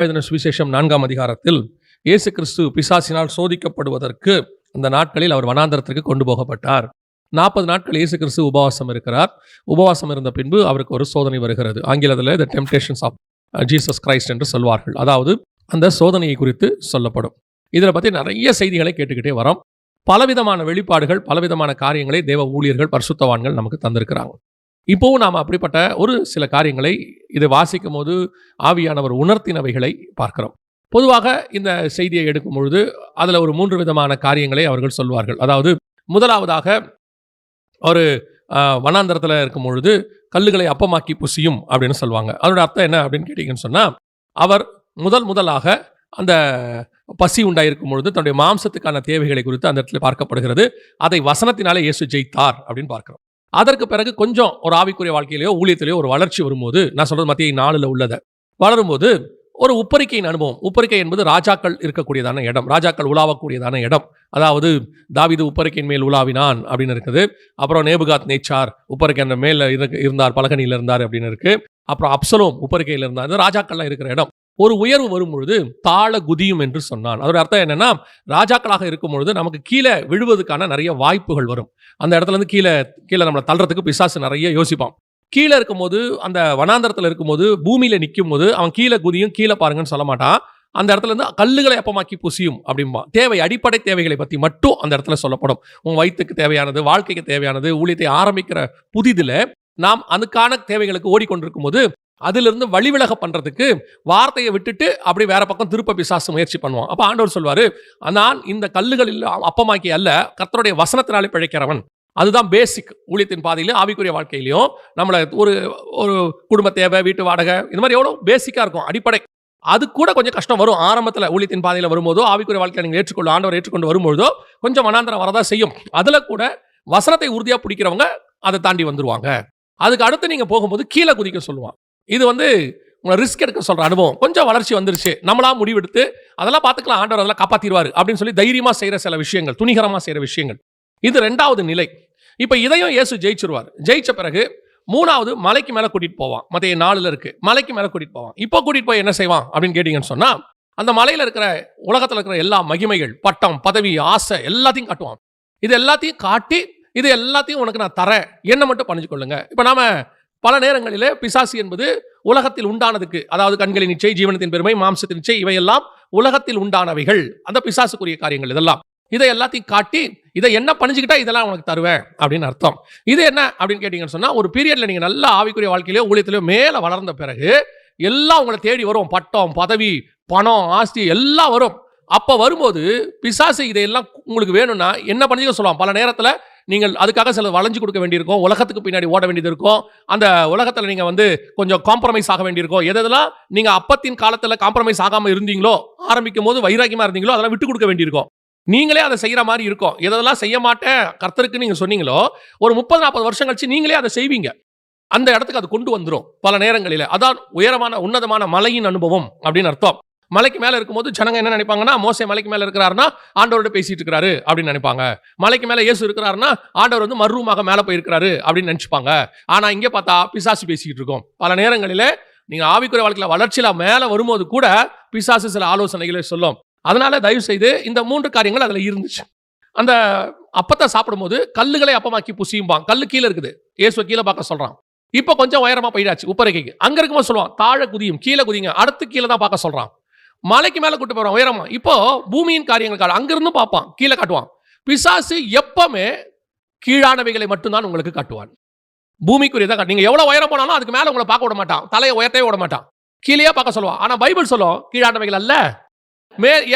எழுதின சுவிசேஷம் 4ஆம் அதிகாரத்தில் இயேசு கிறிஸ்து பிசாசினால் சோதிக்கப்படுவதற்கு அந்த நாட்களில் அவர் வனாந்தரத்திற்கு கொண்டு போகப்பட்டார். 40 நாட்கள் இயேசு கிறிஸ்து உபவாசம் இருக்கிறார். உபவாசம் இருந்த பின்பு அவருக்கு ஒரு சோதனை வருகிறது. ஆங்கிலத்தில் த டெம்டேஷன்ஸ் ஆஃப் ஜீசஸ் கிரைஸ்ட் என்று சொல்வார்கள். அதாவது அந்த சோதனையை குறித்து சொல்லப்படும். இதில் பற்றி நிறைய செய்திகளை கேட்டுக்கிட்டே வரோம். பலவிதமான வெளிப்பாடுகள், பலவிதமான காரியங்களை தேவ ஊழியர்கள், பரிசுத்தவான்கள் நமக்கு தந்திருக்கிறாங்க. இப்போவும் நாம் அப்படிப்பட்ட ஒரு சில காரியங்களை இதை வாசிக்கும் போது ஆவியானவர் உணர்த்தினவைகளை பார்க்கிறோம். பொதுவாக இந்த செய்தியை எடுக்கும் பொழுது அதில் ஒரு 3 விதமான காரியங்களை அவர்கள் சொல்வார்கள். அதாவது முதலாவதாக ஒரு வனாந்தரத்தில் இருக்கும் பொழுது கல்லுகளை அப்பமாக்கி புசியும் அப்படின்னு சொல்லுவாங்க. அதோட அர்த்தம் என்ன அப்படின்னு கேட்டிங்கன்னு சொன்னால், அவர் முதலாக அந்த பசி உண்டாயிருக்கும் பொழுது தன்னுடைய மாம்சத்துக்கான தேவைகளை குறித்து அந்த இடத்துல பார்க்கப்படுகிறது. அதை வசனத்தினாலே இயேசு ஜெயித்தார் அப்படின்னு பார்க்கிறோம். அதற்கு பிறகு கொஞ்சம் ஒரு ஆவிக்குரிய வாழ்க்கையிலேயோ ஊழியத்திலேயோ ஒரு வளர்ச்சி வரும்போது, நான் சொல்றது மத்திய 4 உள்ளதை வளரும்போது ஒரு உப்பரிக்கையின் அனுபவம். உப்பரிக்கை என்பது ராஜாக்கள் இருக்கக்கூடியதான இடம், ராஜாக்கள் உலாவக்கூடியதான இடம். அதாவது தாவீது உப்பரிக்கையின் மேல் உலாவினான் அப்படின்னு இருக்குது. அப்புறம் நேபுகாத் நேச்சார் உப்பரிக்கை அந்த மேல இருந்தார், பலகனியில் இருந்தார் அப்படின்னு இருக்கு. அப்புறம் அப்சலோம் உப்பரிக்கையில் இருந்தார். இது ராஜாக்கள்லாம் இருக்கிற இடம். ஒரு உயர்வு வரும்பொழுது தாழ குதியும் என்று சொன்னான். அதோட அர்த்தம் என்னன்னா, ராஜாக்களாக இருக்கும் பொழுது நமக்கு கீழே விழுவதற்கான நிறைய வாய்ப்புகள் வரும். அந்த இடத்துல இருந்து கீழே நம்மளை தள்ளுறதுக்கு பிசாசு நிறைய யோசிப்பான். கீழே இருக்கும்போது, அந்த வனாந்தரத்தில் இருக்கும்போது, பூமியில நிற்கும் போது அவன் கீழே குதியும், கீழே பாருங்கன்னு சொல்ல மாட்டான். அந்த இடத்துல இருந்து கல்லுகளை அப்பமாக்கி புசியும் அப்படிம்பா. தேவை, அடிப்படை தேவைகளை பற்றி மட்டும் அந்த இடத்துல சொல்லப்படும். உன் வயிற்றுக்கு தேவையானது, வாழ்க்கைக்கு தேவையானது, ஊழியத்தை ஆரம்பிக்கிற புதிதில் நாம் அதுக்கான தேவைகளுக்கு ஓடிக்கொண்டிருக்கும் போது அதிலிருந்து வழிவிலக பண்றதுக்கு வார்த்தையை விட்டுட்டு அப்படி வேற பக்கம் திருப்ப பிசாசு முயற்சி பண்ணுவான். அப்ப ஆண்டவர் சொல்வாரு, நான் இந்த கல்லுகளில் அப்பமாக்கி அல்ல, கர்த்தருடைய வசனத்தினாலே பிழைக்கிறவன். அதுதான் பேசிக். ஊழியத்தின் பாதையிலும் ஆவிக்குரிய வாழ்க்கையிலையும் நம்மளை ஒரு குடும்ப தேவை, வீட்டு வாடகை, இந்த மாதிரி எவ்வளோ பேசிக்காக இருக்கும், அடிப்படை. அது கூட கொஞ்சம் கஷ்டம் வரும் ஆரம்பத்தில். ஊழியத்தின் பாதையில் வரும்போதோ, ஆவிக்குரிய வாழ்க்கையை நீங்கள் ஆண்டவர் ஏற்றுக்கொண்டு வரும்பொழுதோ கொஞ்சம் மனாந்தரம் வரதான் செய்யும். அதில் கூட வசனத்தை உறுதியாக பிடிக்கிறவங்க அதை தாண்டி வந்துருவாங்க. அதுக்கு அடுத்து நீங்கள் போகும்போது கீழே குதிக்க சொல்லுவான். இது உங்களை ரிஸ்க் எடுக்க சொல்கிற அனுபவம். கொஞ்சம் வளர்ச்சி வந்துருச்சு, நம்மளா முடிவெடுத்து அதெல்லாம் பார்த்துக்கலாம், ஆண்டவர் அதெல்லாம் காப்பாற்றிடுவார் அப்படின்னு சொல்லி தைரியமாக செய்கிற சில விஷயங்கள், துணிகரமாக செய்கிற விஷயங்கள். இது 2வது நிலை. இப்போ இதையும் இயேசு ஜெயிச்சிருவார். ஜெயிச்ச பிறகு 3வது மலைக்கு மேலே கூட்டிகிட்டு போவான். மத்திய 4 இருக்கு. மலைக்கு மேலே கூட்டிகிட்டு போவான். இப்போ கூட்டிகிட்டு போய் என்ன செய்வான் அப்படின்னு கேட்டிங்கன்னு சொன்னால், அந்த மலையில் இருக்கிற உலகத்தில் இருக்கிற எல்லா மகிமைகள், பட்டம், பதவி, ஆசை எல்லாத்தையும் காட்டுவான். இது எல்லாத்தையும் காட்டி, இது எல்லாத்தையும் உனக்கு நான் தரேன், என்ன மட்டும் பண்ணிச்சு கொள்ளுங்க. இப்போ நாம பல நேரங்களிலே பிசாசு என்பது உலகத்தில் உண்டானதுக்கு, அதாவது கண்களின் இச்சை, ஜீவனத்தின் பெருமை, மாம்சத்தின் இச்சை, இவையெல்லாம் உலகத்தில் உண்டானவைகள், அந்த பிசாசுக்குரிய காரியங்கள். இதெல்லாம் இதை எல்லாத்தையும் காட்டி, இதை என்ன பண்ணிச்சுக்கிட்டா இதெல்லாம் உனக்கு தருவேன் அப்படின்னு அர்த்தம். இது என்ன அப்படின்னு கேட்டீங்கன்னு சொன்னா, ஒரு பீரியட்ல நீங்க நல்ல ஆவிக்குரிய வாழ்க்கையிலேயோ ஊழியத்திலேயோ மேல வளர்ந்த பிறகு எல்லாம் உங்களை தேடி வரும். பட்டம், பதவி, பணம், ஆஸ்தி எல்லாம் வரும். அப்ப வரும்போது பிசாசு இதையெல்லாம் உங்களுக்கு வேணும்னா என்ன பண்ணிக்க சொல்லுவான். பல நேரத்தில் நீங்கள் அதுக்காக சில வளைஞ்சு கொடுக்க வேண்டியிருக்கும், உலகத்துக்கு பின்னாடி ஓட வேண்டியது இருக்கும். அந்த உலகத்தில் நீங்கள் கொஞ்சம் காம்ப்ரமைஸ் ஆக வேண்டியிருக்கும். எதெல்லாம் நீங்கள் அப்பத்தின் காலத்தில் காம்ப்ரமைஸ் ஆகாமல் இருந்தீங்களோ, ஆரம்பிக்கும் போது வைராக்கியமாக இருந்தீங்களோ, அதெல்லாம் விட்டு கொடுக்க வேண்டியிருக்கும். நீங்களே அதை செய்கிற மாதிரி இருக்கும். எதெல்லாம் செய்ய மாட்டேன் கர்த்தருக்கு நீங்கள் சொன்னீங்களோ, ஒரு 30-40 வருஷம் கழிச்சு நீங்களே அதை செய்வீங்க. அந்த இடத்துக்கு அது கொண்டு வந்துடும் பல நேரங்களில். அதான் உயரமான உன்னதமான மலையின் அனுபவம் அப்படின்னு அர்த்தம். மலைக்கு மேலே இருக்கும்போது ஜனங்க என்ன நினைப்பாங்கன்னா, மோசே மலைக்கு மேலே இருக்கிறாருன்னா ஆண்டவரோட பேசிட்டு இருக்கிறாரு அப்படின்னு நினைப்பாங்க. மலைக்கு மேலே இயேசு இருக்கிறாருன்னா ஆண்டவர் மறுரூமாக மேலே போயிருக்கிறாரு அப்படின்னு நினைச்சுப்பாங்க. ஆனா இங்கே பார்த்தா பிசாசு பேசிக்கிட்டு இருக்கோம். பல நேரங்களில் நீங்க ஆவிக்குரிய வாழ்க்கையில வளர்ச்சியில மேலே வரும்போது கூட பிசாசு சில ஆலோசனைகளை சொல்லும். அதனால தயவு செய்து இந்த 3 காரியங்கள் அதுல இருந்துச்சு. அந்த அப்பத்தை சாப்பிடும்போது கல்லுகளை அப்பமாக்கி புசியும்பான். கல்லு கீழே இருக்குது, இயேசுவை கீழே பார்க்க சொல்றான். இப்போ கொஞ்சம் உயரமா போயிடாச்சு உப்பரிக்கைக்கு. அங்க இருக்கும்போது சொல்லுவான் தாழ குதியும், கீழே குதிங்க, அடுத்து கீழே தான் பார்க்க சொல்றான். மலைக்கு மேலே கூட்டு போறான் உயரமா. இப்போ பூமியின் காரியங்கள் அங்கிருந்தும் பார்ப்பான், கீழே காட்டுவான். பிசாசு எப்பவுமே கீழானவைகளை மட்டும்தான் உங்களுக்கு காட்டுவான். பூமிக்குரியதான். நீங்க எவ்வளவு உயரம் போனாலும் அதுக்கு மேல உங்களை பார்க்க விட மாட்டான், தலையை உயர்த்தவே விட மாட்டான், கீழே பார்க்க சொல்லுவான். ஆனா பைபிள் சொல்லும் கீழானவைகள் அல்ல,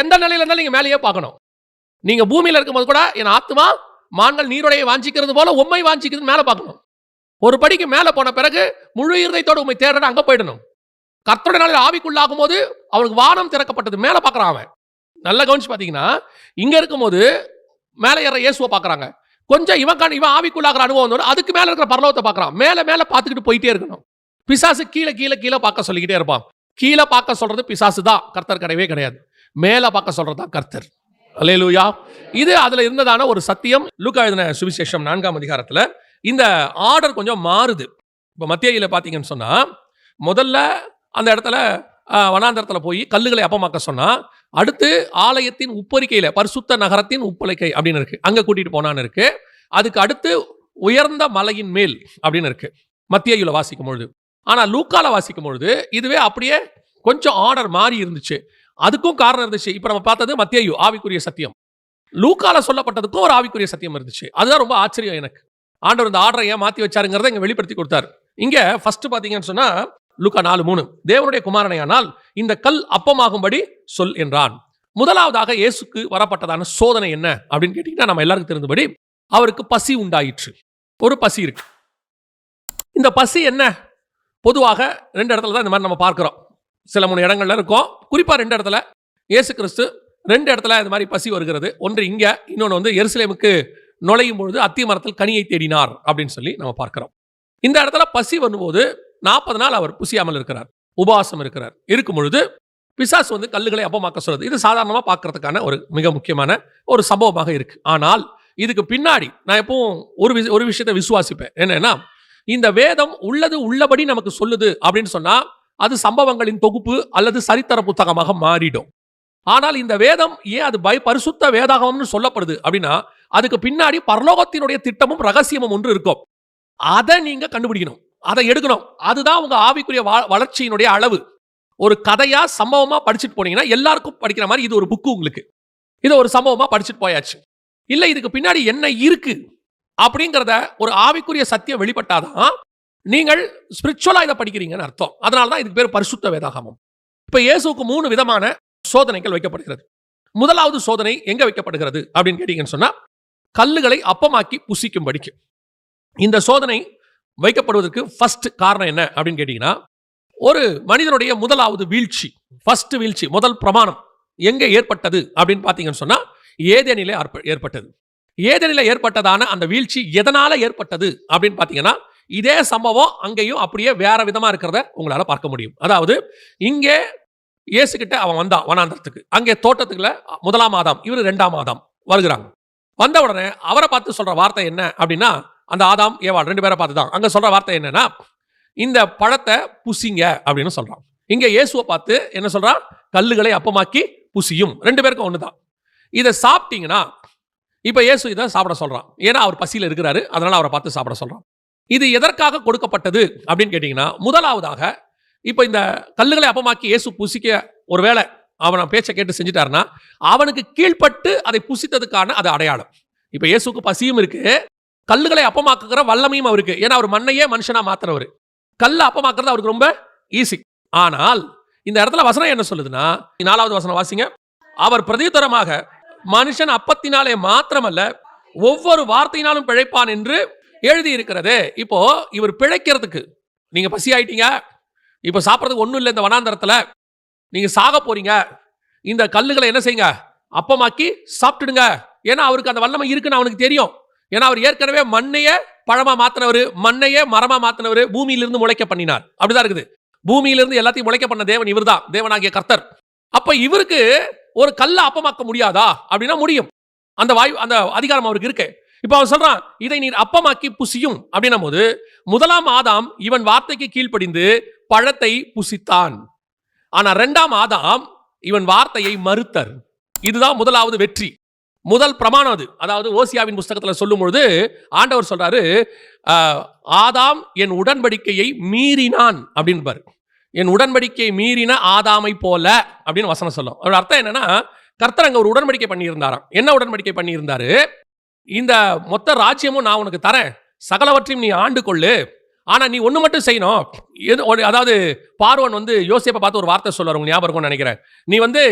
எந்த நிலையில இருந்தாலும் நீங்க மேலேயே பார்க்கணும். நீங்க பூமியில இருக்கும்போது கூட என் ஆத்மா மான்கள் நீரோடையை வாஞ்சிக்கிறது போல உண்மை வாஞ்சிக்கிறது மேல பார்க்கணும். ஒரு படிக்கு மேல போன பிறகு முழு இருதயத்தோடு உண்மை தேட அங்க போயிடணும். கர்த்தருடைய நாளில் ஆவிக்குள்ளாகும் போது அவனுக்கு வானம் திறக்கப்பட்டது, மேல பார்க்கறான். அவன் நல்லா கவனிச்சு பாத்தீங்கன்னா, இங்க இருக்கும்போது மேல ஏற இயேசுவை பார்க்கறாங்க. கொஞ்சம் இவன் ஆவிக்குள்ளாகிற அனுபவம் அதுக்கு மேல இருக்கிற பரலோகத்தை பார்க்கறான். மேல மேல பார்த்துக்கிட்டு போயிட்டே இருக்கணும். பிசாசு கீழே கீழே கீழே பார்க்க சொல்லிக்கிட்டே இருப்பான். கீழே பார்க்க சொல்றது பிசாசு தான், கர்த்தர் கிடையவே கிடையாது. மேல பார்க்க சொல்றதா கர்த்தர். அல்லேலூயா. இது அதுல இருந்ததான ஒரு சத்தியம். லூக்கா எழுதின சுவிசேஷம் 4ஆம் அதிகாரத்துல இந்த ஆர்டர் கொஞ்சம் மாறுது. இப்போ மத்தேயுல பாத்தீங்கன்னு சொன்னா, முதல்ல அந்த இடத்துல வனாந்தரத்தில் போய் கல்லுகளை அப்பமாக்க சொன்னா, அடுத்து ஆலயத்தின் உப்பரிக்கையில பரிசுத்த நகரத்தின் உப்பரிக்கை அப்படின்னு இருக்கு, அங்க கூட்டிட்டு போனான்னு இருக்கு. அதுக்கு அடுத்து உயர்ந்த மலையின் மேல் அப்படின்னு இருக்கு மத்தேயுல வாசிக்கும் பொழுது. ஆனா லூக்கால வாசிக்கும் பொழுது இதுவே அப்படியே கொஞ்சம் ஆர்டர் மாறி இருந்துச்சு. அதுக்கும் காரணம் இருந்துச்சு. இப்ப நம்ம பார்த்தது மத்தேயு ஆவிக்குரிய சத்தியம். லூக்கால சொல்லப்பட்டதுக்கும் ஒரு ஆவிக்குரிய சத்தியம் இருந்துச்சு. அதுதான் ரொம்ப ஆச்சரியம் எனக்கு. ஆண்டவர் இந்த ஆர்டரை ஏன் மாத்தி வச்சாருங்கிறத இங்க வெளிப்படுத்தி கொடுத்தாரு. இங்க ஃபர்ஸ்ட் பாத்தீங்கன்னு சொன்னா லூக்கா 4:3 தேவனுடைய குமாரனையானால் இந்த கல் அப்பமாகும்படி சொல் என்றான். முதலாவதாக இயேசுக்கு வரப்பட்டதான சோதனை என்ன அப்படின்னு கேட்டீங்கன்னா, நம்ம எல்லாருக்கும் தெரிந்தபடி அவருக்கு பசி உண்டாயிற்று. ஒரு பசி இருக்கு. இந்த பசி என்ன? பொதுவாக 2 இடத்துல தான் இந்த மாதிரி நம்ம பார்க்கிறோம். சில 3 இடங்கள்ல இருக்கும். குறிப்பா 2 இடத்துல இயேசு கிறிஸ்து 2 இடத்துல இந்த மாதிரி பசி வருகிறது. ஒன்று இங்க, இன்னொன்று வந்து எருசலேமுக்கு நுழையும் பொழுது அத்தி மரத்தில் கனியை தேடினார் அப்படின்னு சொல்லி நம்ம பார்க்கிறோம். இந்த இடத்துல பசி வரும்போது 40 நாள் அவர் புசியாமல் இருக்கிறார், உபவாசம் இருக்கிறார். இருக்கும் பொழுது பிசாசு வந்து கல்லுகளை அப்பமாக்க சொல்றது. இது சாதாரணமாக பார்க்கறதுக்கான ஒரு மிக முக்கியமான ஒரு சம்பவமாக இருக்கு. ஆனால் இதுக்கு பின்னாடி நான் எப்பவும் ஒரு விஷயத்தை விசுவாசிப்பேன். என்னன்னா, இந்த வேதம் உள்ளது உள்ளபடி நமக்கு சொல்லுது அப்படின்னு சொன்னா அது சம்பவங்களின் தொகுப்பு அல்லது சரித்திர புத்தகமாக மாறிடும். ஆனால் இந்த வேதம் ஏன் அது பரிசுத்த வேதாகம்னு சொல்லப்படுது அப்படின்னா, அதுக்கு பின்னாடி பரலோகத்தினுடைய திட்டமும் ரகசியமும் ஒன்று இருக்கும். அதை நீங்க கண்டுபிடிக்கணும், அதை எடுக்கணும். அதுதான் உங்க ஆவிக்குரிய வளர்ச்சியினுடைய அளவு. ஒரு கதையா சம்பவமா படிச்சுட்டு போனீங்கன்னா எல்லாருக்கும் படிக்கிற மாதிரி இது ஒரு புக்கு, உங்களுக்கு இது ஒரு சம்பவமா படிச்சுட்டு போயாச்சு. இல்ல இதுக்கு பின்னாடி என்ன இருக்கு அப்படிங்கிறத ஒரு ஆவிக்குரிய சத்தியம் வெளிப்பட்டாதான் நீங்கள் ஸ்பிரிச்சுவலா இதை படிக்கிறீங்கன்னு அர்த்தம். அதனால தான் இதுக்கு பேர் பரிசுத்த வேதாகமம். இப்ப இயேசுவுக்கு 3 விதமான சோதனைகள் வைக்கப்படுகிறது. முதலாவது சோதனை எங்க வைக்கப்படுகிறது அப்படின்னு கேட்டீங்கன்னு சொன்னா, கல்லுகளை அப்பமாக்கி புசிக்கும்படிக்கு. இந்த சோதனை வைக்கப்படுவதற்கு ஃபர்ஸ்ட் காரணம் என்ன அப்படின்னு கேட்டீங்கன்னா, ஒரு மனிதனுடைய முதலாவது வீழ்ச்சி, ஃபர்ஸ்ட் வீழ்ச்சி, முதல் பிரமாணம் எங்க ஏற்பட்டது அப்படின்னு பார்த்தீங்கன்னு சொன்னா, ஏதேனிலே ஏற்பட்டது. ஏதேனிலே ஏற்பட்டதான அந்த வீழ்ச்சி எதனால ஏற்பட்டது அப்படின்னு பார்த்தீங்கன்னா, இதே சம்பவம் அங்கேயும் அப்படியே வேற விதமா இருக்கிறத உங்களால பார்க்க முடியும். அதாவது இங்கே இயேசுகிட்ட அவன் வந்தான் வனாந்தரத்துக்கு, அங்கே தோட்டத்துக்குள்ள முதலாம் ஆதாம், இவர் 2ஆம் ஆதாம் வருகிறாங்க. வந்த உடனே அவரை பார்த்து சொல்ற வார்த்தை என்ன அப்படின்னா, அந்த ஆதாம் ஏவாள் 2 பேரை பார்த்து தான் அங்க சொல்ற வார்த்தை என்னன்னா, இந்த பழத்தை புசிங்க அப்படின்னு சொல்றான். இங்க இயேசுவை பார்த்து என்ன சொல்றான்? கல்லுகளை அப்பமாக்கி புசியும். 2 பேருக்கும் ஒண்ணுதான். இதை சாப்பிட்டீங்கன்னா, இப்ப இயேசு இதை சாப்பிட சொல்றான். ஏன்னா அவர் பசியில் இருக்கிறாரு, அதனால அவரை பார்த்து சாப்பிட சொல்றான். இது எதற்காக கொடுக்கப்பட்டது அப்படின்னு கேட்டீங்கன்னா, முதலாவதாக இப்ப இந்த கல்லுகளை அப்பமாக்கி இயேசு புசிக்க ஒருவேளை அவன் பேச்சை கேட்டு செஞ்சுட்டாருன்னா, அவனுக்கு கீழ்பட்டு அதை புசித்ததுக்கான அது அடையாளம். இப்ப இயேசுக்கு பசியும் இருக்கு, கல்லுகளை அப்பமாக்குகிற வல்லமையும் அவருக்கு. ஏன்னா அவர் மண்ணையே மனுஷனா மாத்தினவர். கல்லை அப்பமாக்குறது அவருக்கு ரொம்ப ஈஸி. ஆனால் இந்த இடத்துல வசனம் என்ன சொல்லுதுன்னா, 4வது வசனம் வாசிங்க. அவர் பிரதியுத்தரமாக, மனுஷன் அப்பத்தினாலே மாத்திரமல்ல ஒவ்வொரு வார்த்தையினாலும் பிழைப்பான் என்று எழுதி இருக்கிறது. இப்போ இவர் பிழைக்கிறதுக்கு, நீங்க பசி ஆயிட்டீங்க, இப்ப சாப்பிட்றதுக்கு ஒண்ணும் இல்லை, இந்த வனாந்தரத்துல நீங்க சாக போறீங்க, இந்த கல்லுகளை என்ன செய்யுங்க? அப்பமாக்கி சாப்பிட்டுடுங்க. ஏன்னா அவருக்கு அந்த வல்லமை இருக்குன்னு அவனுக்கு தெரியும். ஏன்னா அவர் ஏற்கனவே மண்ணையே பழமா மாத்தினவர், மண்ணையே மரமா மாத்தினவர், பூமியிலிருந்து முளைக்க பண்ணினார். அப்படிதான் இருக்குது. பூமியிலிருந்து எல்லாத்தையும் முளைக்க பண்ண தேவன் இவர்தான், தேவனாகிய கர்த்தர். அப்ப இவருக்கு ஒரு கல்லை அப்பமாக்க முடியாதா அப்படின்னா முடியும். அந்த அந்த அதிகாரம் அவருக்கு இருக்கு. இப்ப அவன் சொல்றான், இதை நீர் அப்பமாக்கி புசியும் அப்படின்னும் போது, முதலாம் ஆதாம் இவன் வார்த்தைக்கு கீழ்ப்படிந்து பழத்தை புசித்தான். ஆனா 2ஆம் ஆதாம் இவன் வார்த்தையை மறுத்தர். இதுதான் முதலாவது வெற்றி, முதல் பிரமாணம் அது. அதாவது ஓசியாவின் புஸ்தகத்தில் சொல்லும் பொழுது ஆண்டவர் சொல்றாரு, ஆதாம் என் உடன்படிக்கையை மீறினான் அப்படின்னு. என் உடன்படிக்கையை மீறின ஆதாமை போல அப்படின்னு வசனம் சொல்லும். அதோட அர்த்தம் என்னன்னா, கர்த்தர் அங்க ஒரு உடன்படிக்கை பண்ணியிருந்தாராம். என்ன உடன்படிக்கை பண்ணியிருந்தாரு? இந்த மொத்த ராஜ்யமும் நான் உனக்கு தரேன், சகலவற்றையும் நீ ஆண்டு கொள்ளு, ஆனா நீ ஒண்ணு மட்டும் செய்யணும். அதாவது பார்வன் வந்து யோசேப்பை பார்த்து ஒரு வார்த்தை சொல்லுவார், உங்களுக்கு ஞாபகம் இருக்கும்னு நினைக்கிறேன். நீ வந்து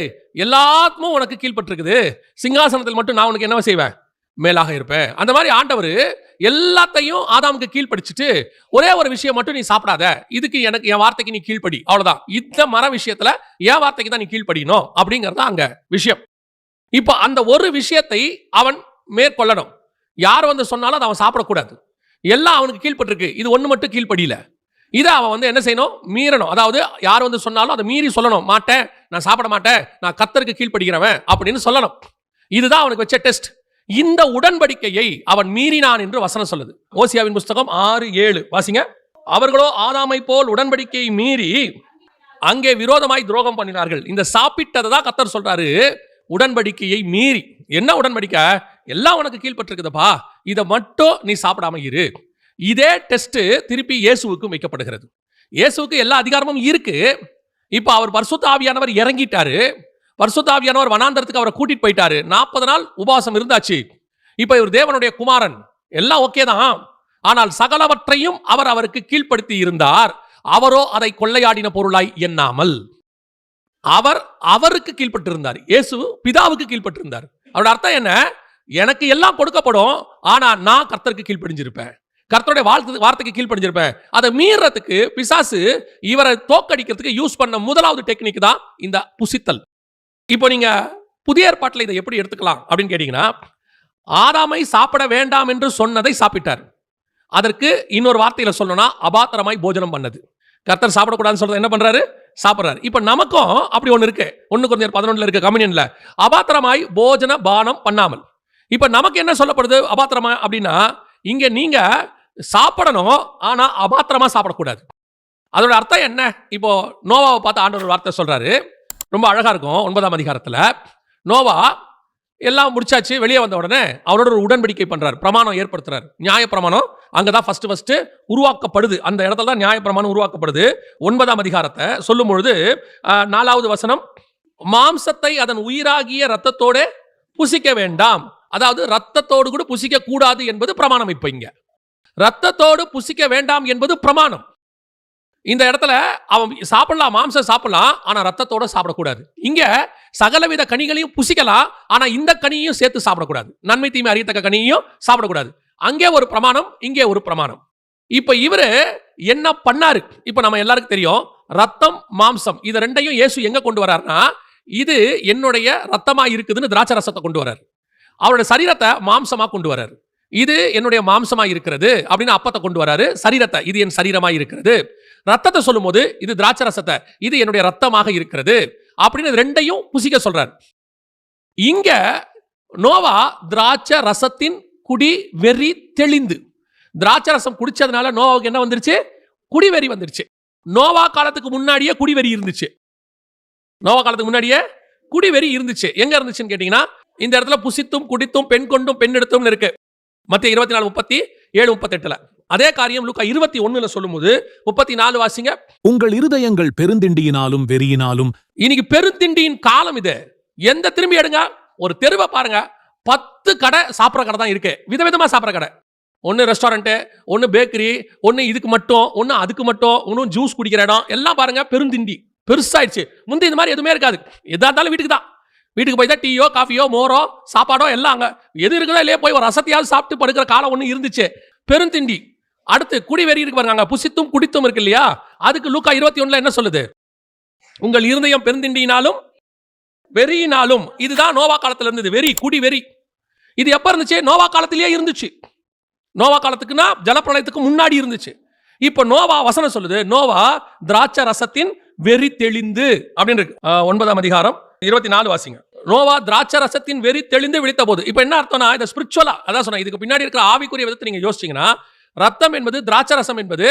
எல்லாத்துக்கும் உனக்கு கீழ்பட்டிருக்குது, சிங்காசனத்தில் மட்டும் நான் உனக்கு என்ன செய்வேன்? மேலாக இருப்பேன். அந்த மாதிரி ஆண்டவர் எல்லாத்தையும் ஆதாமுக்கு கீழ்படிச்சுட்டு, ஒரே ஒரு விஷயம் மட்டும் நீ சாப்பிடாத, இதுக்கு எனக்கு என் வார்த்தைக்கு நீ கீழ்படி, அவ்வளவுதான். இந்த மர விஷயத்துல என் வார்த்தைக்கு தான் நீ கீழ்படியணும் அப்படிங்கறத அங்க விஷயம். இப்ப அந்த ஒரு விஷயத்தை அவன் மேற்கொள்ளணும். யார் வந்து சொன்னாலும் அதை அவன் சாப்பிடக்கூடாது. எல்லாம் அவனுக்கு கீழ்பட்டிருக்கு, இது ஒண்ணு மட்டும் கீழ்படியில. இதை அவன் வந்து என்ன செய்யணும்? மீறணும். அதாவது யார் வந்து சொன்னாலும் அதை மீறி சொல்லணும். மாட்டேன், நான் சாப்பிட மாட்டேன், நான் கர்த்தருக்கு கீழ்படிக்கிறவன் அப்படின்னு சொல்லணும். இதுதான் அவனுக்கு வச்ச டெஸ்ட். இந்த உடன்படிக்கையை அவன் மீறினான் என்று வசனம் சொல்லுது. ஓசியாவின் புஸ்தகம் 6:7 வாசிங்க. அவர்களோ ஆதாமை போல் உடன்படிக்கையை மீறி அங்கே விரோதமாய் துரோகம் பண்ணினார்கள். இந்த சாப்பிட்டதை தான் கர்த்தர் சொல்றாரு, உடன்படிக்கையை மீறி. என்ன உடன்படிக்கை? எல்லாம் உனக்கு கீழ்ப்பட்டிருக்குதுப்பா, இதை மட்டும் நீ சாப்பிடாம இரு. இதே டெஸ்ட் திருப்பி இயேசுவுக்கும் வைக்கப்படுகிறது. இயேசுவுக்கு எல்லா அதிகாரமும் இருக்கு. இப்ப அவர் பரிசுத்த ஆவியானவர் இறங்கிட்டாரு. பரிசுத்த ஆவியானவர் வனாந்தரத்துக்கு அவரை கூட்டிட்டு போயிட்டாரு. 40 நாள் உபவாசம் இருந்தாச்சு. இப்ப இவர் தேவனுடைய குமாரன், எல்லாம் ஓகே தான். ஆனால் சகலவற்றையும் அவர் அவருக்கு கீழ்ப்படுத்தி இருந்தார். அவரோ அதை கொள்ளையாடின பொருளாய் எண்ணாமல் அவர் அவருக்கு கீழ்ப்பட்டிருந்தார். இயேசு பிதாவுக்கு கீழ்ப்பட்டிருந்தார். அவரோட அர்த்தம் என்ன? எனக்கு எல்லாம் கொடுக்கப்படும், ஆனா நான் கர்த்தருக்கு கீழ்ப்படிஞ்சிருப்பேன், கர்த்தருடைய வார்த்தைக்கு கீழ்ப்படிஞ்சிருப்பேன். அதை மீறதுக்கு பிசாசு இவரை தோக்கடிக்கிறதுக்கு யூஸ் பண்ண முதலாவது டெக்னிக் தான் இந்த புசித்தல். இப்போ நீங்க புதிய ஏற்பாட்டில் இதை எப்படி எடுத்துக்கலாம் அப்படின்னு கேட்டீங்கன்னா, ஆதாமை சாப்பிட வேண்டாம் என்று சொன்னதை சாப்பிட்டார். அதற்கு இன்னொரு வார்த்தையில சொல்லணும்னா அபாத்திரமாய் போஜனம் பண்ணது. கர்த்தர் சாப்பிடக்கூடாதுன்னு சொல்றது என்ன பண்றாரு? சாப்பிட்றாரு. இப்ப நமக்கும் அப்படி ஒன்று இருக்கு. 1 கொரிந்தியர் 11 இருக்கு கம்யூனியன்ல, அபாத்திரமாய் போஜன பானம் பண்ணாமல். இப்ப நமக்கு என்ன சொல்லப்படுது அபாத்திரமா அப்படின்னா, இங்க நீங்க சாப்பிடணும், ஆனா அபாத்திரமா சாப்பிடக்கூடாது. அதோட அர்த்தம் என்ன? இப்போ நோவாவை பார்த்து ஆண்டவர் வார்த்தை சொல்றாரு, ரொம்ப அழகா இருக்கும். 9ஆம் அதிகாரத்துல நோவா எல்லாம் முடிச்சாச்சு, வெளியே வந்த உடனே அவரோட ஒரு உடன்படிக்கை பண்றாரு, பிரமாணம் ஏற்படுத்துறாரு. நியாய பிரமாணம் அங்கதான் ஃபர்ஸ்ட் உருவாக்கப்படுது. அந்த இடத்துல தான் நியாய பிரமாணம் உருவாக்கப்படுது. 9ஆம் அதிகாரத்தை சொல்லும் பொழுது 4வது வசனம், மாம்சத்தை அதன் உயிராகிய ரத்தத்தோட புசிக்க வேண்டாம். அதாவது ரத்தத்தோடு கூட புசிக்க கூடாது என்பது பிரமாணம். இப்ப இங்க ரத்தத்தோடு புசிக்க வேண்டாம் என்பது பிரமாணம். இந்த இடத்துல அவன் சாப்பிடலாம், மாம்சம் சாப்பிடலாம், ஆனா ரத்தத்தோட சாப்பிடக்கூடாது. இங்க சகலவித கனிகளையும் புசிக்கலாம், ஆனா இந்த கனியையும் சேர்த்து சாப்பிடக்கூடாது. நன்மை தீமை அறியத்தக்க கனியையும் சாப்பிடக்கூடாது. அங்கே ஒரு பிரமாணம், இங்கே ஒரு பிரமாணம். இப்ப இவரு என்ன பண்ணாரு? இப்ப நம்ம எல்லாருக்கும் தெரியும், ரத்தம் மாம்சம் இது ரெண்டையும் இயேசு எங்க கொண்டு வர்றாருன்னா, இது என்னுடைய ரத்தமா இருக்குதுன்னு திராட்சை ரசத்தை கொண்டு வர்றாரு. அவருடைய சரீரத்தை மாம்சமா கொண்டு வர்றாரு. இது என்னுடைய மாம்சமா இருக்கிறது அப்படின்னு அப்பத்தை கொண்டு வராரு. சரீரத்தை இது என் சரீரமா இருக்கிறது. ரத்தத்தை சொல்லும் போது இது திராட்சை ரசத்தை, இது என்னுடைய ரத்தமாக இருக்கிறது அப்படின்னு ரெண்டையும் புசிக்க சொல்றாரு. இங்க நோவா திராட்சை ரசத்தின் குடி வெறி தெளிந்து, திராட்சை ரசம் குடிச்சதுனால நோவாவுக்கு என்ன வந்துருச்சு? குடிவெறி வந்துருச்சு. நோவா காலத்துக்கு முன்னாடியே குடிவெறி இருந்துச்சு. நோவா காலத்துக்கு முன்னாடியே குடிவெறி இருந்துச்சு. எங்க இருந்துச்சுன்னு கேட்டீங்கன்னா, இந்த இடத்துல புசித்தும் குடித்தும் பெண் கொண்டும் பெண் எடுத்தும் இருக்கு. மத்திய 24:37-38. அதே காரியம் லூக்கா 21 சொல்லும்போது 34 வாசிங்க. உங்கள் இருதயங்கள் பெருந்திண்டியினாலும் வெறியினாலும். இன்னைக்கு பெருந்திண்டியின் காலம் இது. எந்த திரும்பி எடுங்க, ஒரு தெருவை பாருங்க, 10 கடை சாப்பிட்ற கடை தான் இருக்கு. விதவிதமா சாப்பிட்ற கடை. ஒன்னு ரெஸ்டாரண்ட், ஒன்னு பேக்கரி, ஒன்னு இதுக்கு மட்டும், ஒன்னு அதுக்கு மட்டும், ஒன்னும் ஜூஸ் குடிக்கிற இடம், எல்லாம் பாருங்க பெருந்திண்டி பெருசாயிடுச்சு. முந்தி இந்த மாதிரி எதுவுமே இருக்காது. எதா இருந்தாலும் வீட்டுக்கு தான், வீட்டுக்கு போய் தான் டீயோ காஃபியோ மோரோ சாப்பாடோ எல்லாம் அங்க எது இருக்குதோ இல்லையே போய் ஒரு ரசத்தையாவது சாப்பிட்டு படுக்கிற காலம் ஒன்று இருந்துச்சு. பெருந்திண்டி. அடுத்து குடிவெறி இருக்கு பாருங்க, புசித்தும் குடித்தும் இருக்கு இல்லையா? அதுக்கு லூக்கா 21 என்ன சொல்லுது? உங்கள் இருதயம் பெருந்திண்டியினாலும் வெறியினாலும். இதுதான் நோவா காலத்துல இருந்தது. வெறி, குடி வெறி. இது எப்ப இருந்துச்சு? நோவா காலத்திலேயே இருந்துச்சு. நோவா காலத்துக்குன்னா ஜலப்பிரளயத்துக்கு முன்னாடி இருந்துச்சு. இப்ப நோவா வசனம் சொல்லுது, நோவா திராட்சை ரசத்தின் வெறி தெளிந்து அப்படின்னு இருக்கு. 9ஆம் அதிகாரம் 24 வாசிங்க. நோவா திராட்சை ரசத்தின் வெறி தெளிந்து விழித்த போது. இப்ப என்ன அர்த்தம்னா, இதை ஸ்பிரிச்சுவலா அதான் சொன்னா, இதுக்கு பின்னாடி இருக்கிற ஆவிக்குரிய விதத்தை நீங்க யோசிச்சீங்கன்னா, ரத்தம் என்பது திராட்சை ரசம் என்பது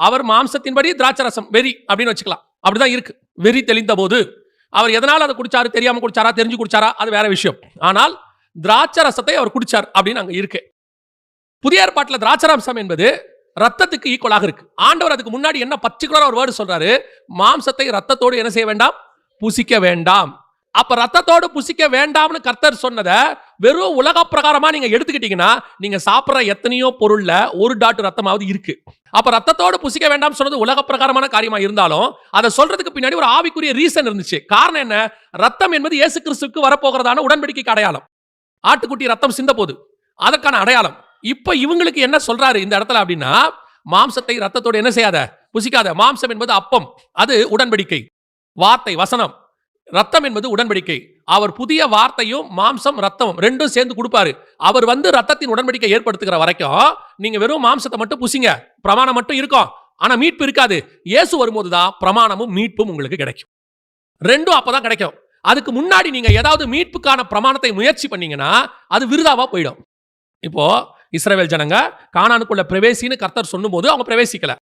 அவர் மாம்சத்தின்படி திராட்சை ரசம் வெறி அப்படின்னு வச்சுக்கலாம். அப்படிதான் இருக்கு. வெறி தெளிந்த போது அவர் எதனால அதை குடிச்சாரு? தெரியாம குடிச்சாரா, தெரிஞ்சு குடிச்சாரா, அது வேற விஷயம். ஆனால் திராட்சை ரசத்தை அவர் குடிச்சார் அப்படின்னு அங்க இருக்கு. புதிய ஏற்பாட்டில் திராட்சை ரசம் என்பது ரத்தத்துக்கு ஈக்குவலாக இருக்கு. ஆண்டவர் அதுக்கு முன்னாடி என்ன பர்டிகுலரா ஒரு வேர்டு சொல்றாரு? மாம்சத்தை ரத்தத்தோடு என்ன செய்ய வேண்டாம்? புசிக்க வேண்டாம். அப்ப ரத்தத்தோடு புசிக்க வேண்டாம்னு கர்த்தர் சொன்னதை வெறும் உலக பிரகாரமா நீங்க எடுத்துக்கிட்டீங்கன்னா, நீங்க சாப்பிட்ற எத்தனையோ பொருள்ல ஒரு டாட் ரத்தமாவது இருக்கு. அப்ப ரத்தத்தோடு புசிக்க வேண்டாம் சொன்னது உலக பிரகாரமான காரியமா இருந்தாலும், அதை சொல்றதுக்கு பின்னாடி ஒரு ஆவிக்குரிய ரீசன் இருந்துச்சு. காரணம் என்ன? ரத்தம் என்பது இயேசு கிறிஸ்துவுக்கு வரப்போகிறதான உடன்படிக்கைக்கு அடையாளம். ஆட்டுக்குட்டி ரத்தம் சிந்த போது அதற்கான அடையாளம். இப்ப இவங்களுக்கு என்ன சொல்றாரு இந்த இடத்துல அப்படின்னா, மாம்சத்தை ரத்தத்தோடு என்ன செய்யாத, புசிக்காத. மாம்சம் என்பது அப்பம், அது உடன்படிக்கை வார்த்தை வசனம். ரத்தம் என்பது உடன்படிக்கை. அவர் புதிய வார்த்தையும் மாம்சம் ரத்தமும் ரெண்டும் சேர்ந்து கொடுப்பாரு. அவர் ரத்தத்தின் உடன்படிக்கை ஏற்படுத்துகிற வரைக்கும் நீங்க வெறும் மாம்சத்தை மட்டும் புசிங்க, பிரமாணம் மட்டும் இருக்கும், ஆனா மீட்பு இருக்காது. இயேசு வரும்போதுதான் பிரமாணமும் மீட்பும் உங்களுக்கு கிடைக்கும். ரெண்டும் அப்பதான் கிடைக்கும். அதுக்கு முன்னாடி நீங்க ஏதாவது மீட்புக்கான பிரமாணத்தை முயற்சி பண்ணீங்கன்னா அது விருதாவா போயிடும். இப்போ இஸ்ரவேல் ஜனங்க கானானுக்குள்ள பிரவேசின்னு கர்த்தர் சொன்னும் போது அவங்க பிரவேசிக்கல.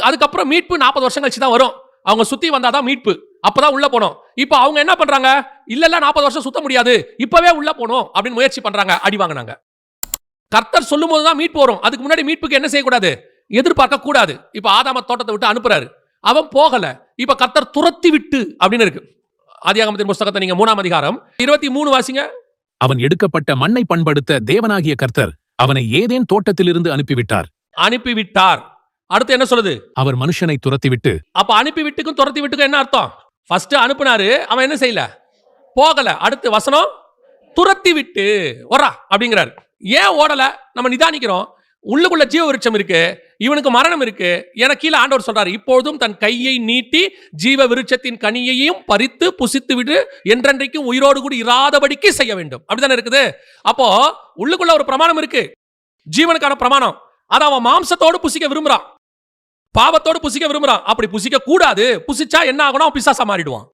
அதுக்கப்புறம் மீட்பு 40 வருஷம் கழிச்சு தான் வரும். அவங்க சுத்தி வந்தாதான் மீட்பு, அப்பதான் உள்ள போனோம். இப்ப அவங்க என்ன பண்றாங்க, இல்ல 40 வருஷம் சுத்த முடியாது, இப்பவே உள்ள போனோம் அப்படின்னு முயற்சி பண்றாங்க, அடி வாங்கினாங்க. கர்த்தர் சொல்லும் போதுதான் மீட்பு வரும். அதுக்கு முன்னாடி மீட்புக்கு என்ன செய்யக்கூடாது, எதிர்பார்க்க கூடாது. இப்ப ஆதாம தோட்டத்தை விட்டு அனுப்புறாரு, அவன் போகல. இப்ப கர்த்தர் துரத்தி விட்டு அப்படின்னு இருக்கு. ஆதியாகமத்தின் புஸ்தகத்தை நீங்க 3ஆம் அதிகாரம் 23 வாசிங்க. அவன் எடுக்கப்பட்ட மண்ணை பண்படுத்த தேவனாகிய கர்த்தர் அவனை ஏதேன் தோட்டத்திலிருந்து அனுப்பிவிட்டார். அடுத்து என்ன சொல்லுது, அவர் மனுஷனை துரத்திவிட்டு. அப்ப அனுப்பி விட்டுக்கும் துரத்தி விட்டுக்கும் என்ன அர்த்தம், ஃபர்ஸ்ட் அனுப்புனாரு, அவன் என்ன செய்யல, போகல. அடுத்து வசனம் துரத்தி விட்டு ஓடா அப்படிங்கிறாரு. ஏன் ஓடல, நம்ம நிதானிக்கிறோம். உள்ளுக்குள்ள ஜீவ விருட்சம் இருக்கு, இவனுக்கு மரணம் இருக்கு. என கீழே ஆண்டவர் சொல்றாரு, இப்பொழுதும் தன் கையை நீட்டி ஜீவ விருட்சத்தின் கனியையும் பறித்து புசித்து விட்டு என்றென்றைக்கும் உயிரோடு கூட இராதபடிக்கு செய்ய வேண்டும். அப்படித்தானே இருக்குது. அப்போ உள்ளுக்குள்ள ஒரு பிரமாணம் இருக்கு, ஜீவனுக்கான பிரமாணம். அதை அவன் மாம்சத்தோடு புசிக்க விரும்புறான், பாவத்தோடு புசிக்க விரும்புறான். அப்படி புசிக்க கூடாது. புசிச்சா என்ன ஆகணும், அவன் பிசாசா மாறிடுவான்.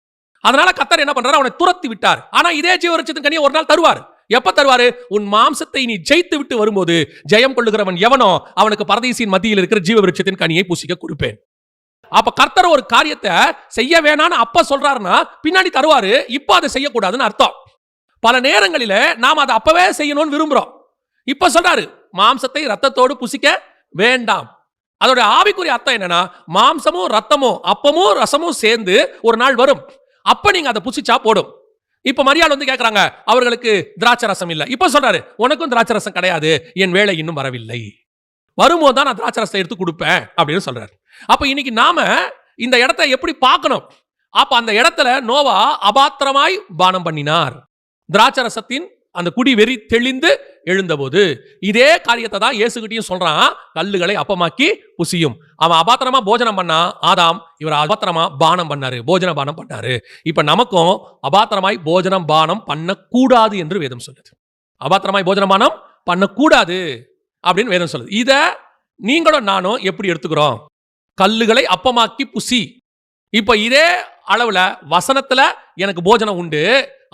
அதனால கர்த்தர் என்ன பண்றாரு, அவனை துரத்தி விட்டார். ஆனா இதே ஜீவ விருட்சத்தின் கனியை ஒரு நாள் தருவார். எப்ப தருவாரு, உன் மாம்சத்தை நீ ஜெயித்து விட்டு வரும்போது ஜெயம் கொள்ளுகிறவன் எவனோ அவனுக்கு பரதீசின் மத்தியில் இருக்கிற ஜீவ விருட்சத்தின் கனியை புசிக்க கொடுப்பேன். அப்ப கர்த்தர் ஒரு காரியத்தை செய்ய வேணான்னு அப்ப சொல்றாருன்னா பின்னாடி தருவாரு. இப்ப அதை செய்யக்கூடாதுன்னு அர்த்தம். பல நேரங்களில நாம் அதை அப்பவே செய்யணும்னு விரும்புறோம். இப்ப சொல்றாரு, மாம்சத்தை ரத்தத்தோடு புசிக்க வேண்டாம். அதோட ஆவிக்குரிய அர்த்தம் என்னன்னா, மாம்சமும் ரத்தமும் அப்பமும் ரசமும் சேர்ந்து ஒரு நாள் வரும், அப்ப நீங்க அதை புசிச்சா போடும். இப்ப மரியாள் வந்து கேட்கறாங்க, அவர்களுக்கு திராட்சை ரசம் இல்ல. இப்ப சொல்றாரு, உனக்கும் திராட்சை ரசம் கிடையாது, என் வேலை இன்னும் வரவில்லை, வரும்போது தான் நான் திராட்சை ரசத்தை எடுத்து கொடுப்பேன் அப்படின்னு சொல்றாரு. அப்ப இன்னைக்கு நாம இந்த இடத்தை எப்படி பார்க்கணும்? அப்ப அந்த இடத்துல நோவா அபாத்திரமாய் பானம் பண்ணினார். திராட்சை ரசத்தின் அந்த குடி வெறி தெளிந்து எழுந்தபோது இதே காரியத்தை தான் இயேசுகிட்டையும் சொல்றான், கல்லுகளை அப்பமாக்கி புசியும். அவன் அபாத்திரமா போஜனம் பண்ணா ஆதாம், இவர் அபாத்திரமா பானம் பண்ணாரு, போஜன பானம் பண்ணாரு. இப்ப நமக்கும் அபாத்திரமாய் போஜனம் பானம் பண்ணக்கூடாது என்று வேதம் சொல்லுது. அபாத்திரமாய் போஜன பானம் பண்ணக்கூடாது அப்படின்னு வேதம் சொல்லுது. இத நீங்களும் நானும் எப்படி எடுத்துக்கிறோம், கல்லுகளை அப்பமாக்கி புசி. இப்ப இதே அளவுல வசனத்துல எனக்கு போஜனம் உண்டு,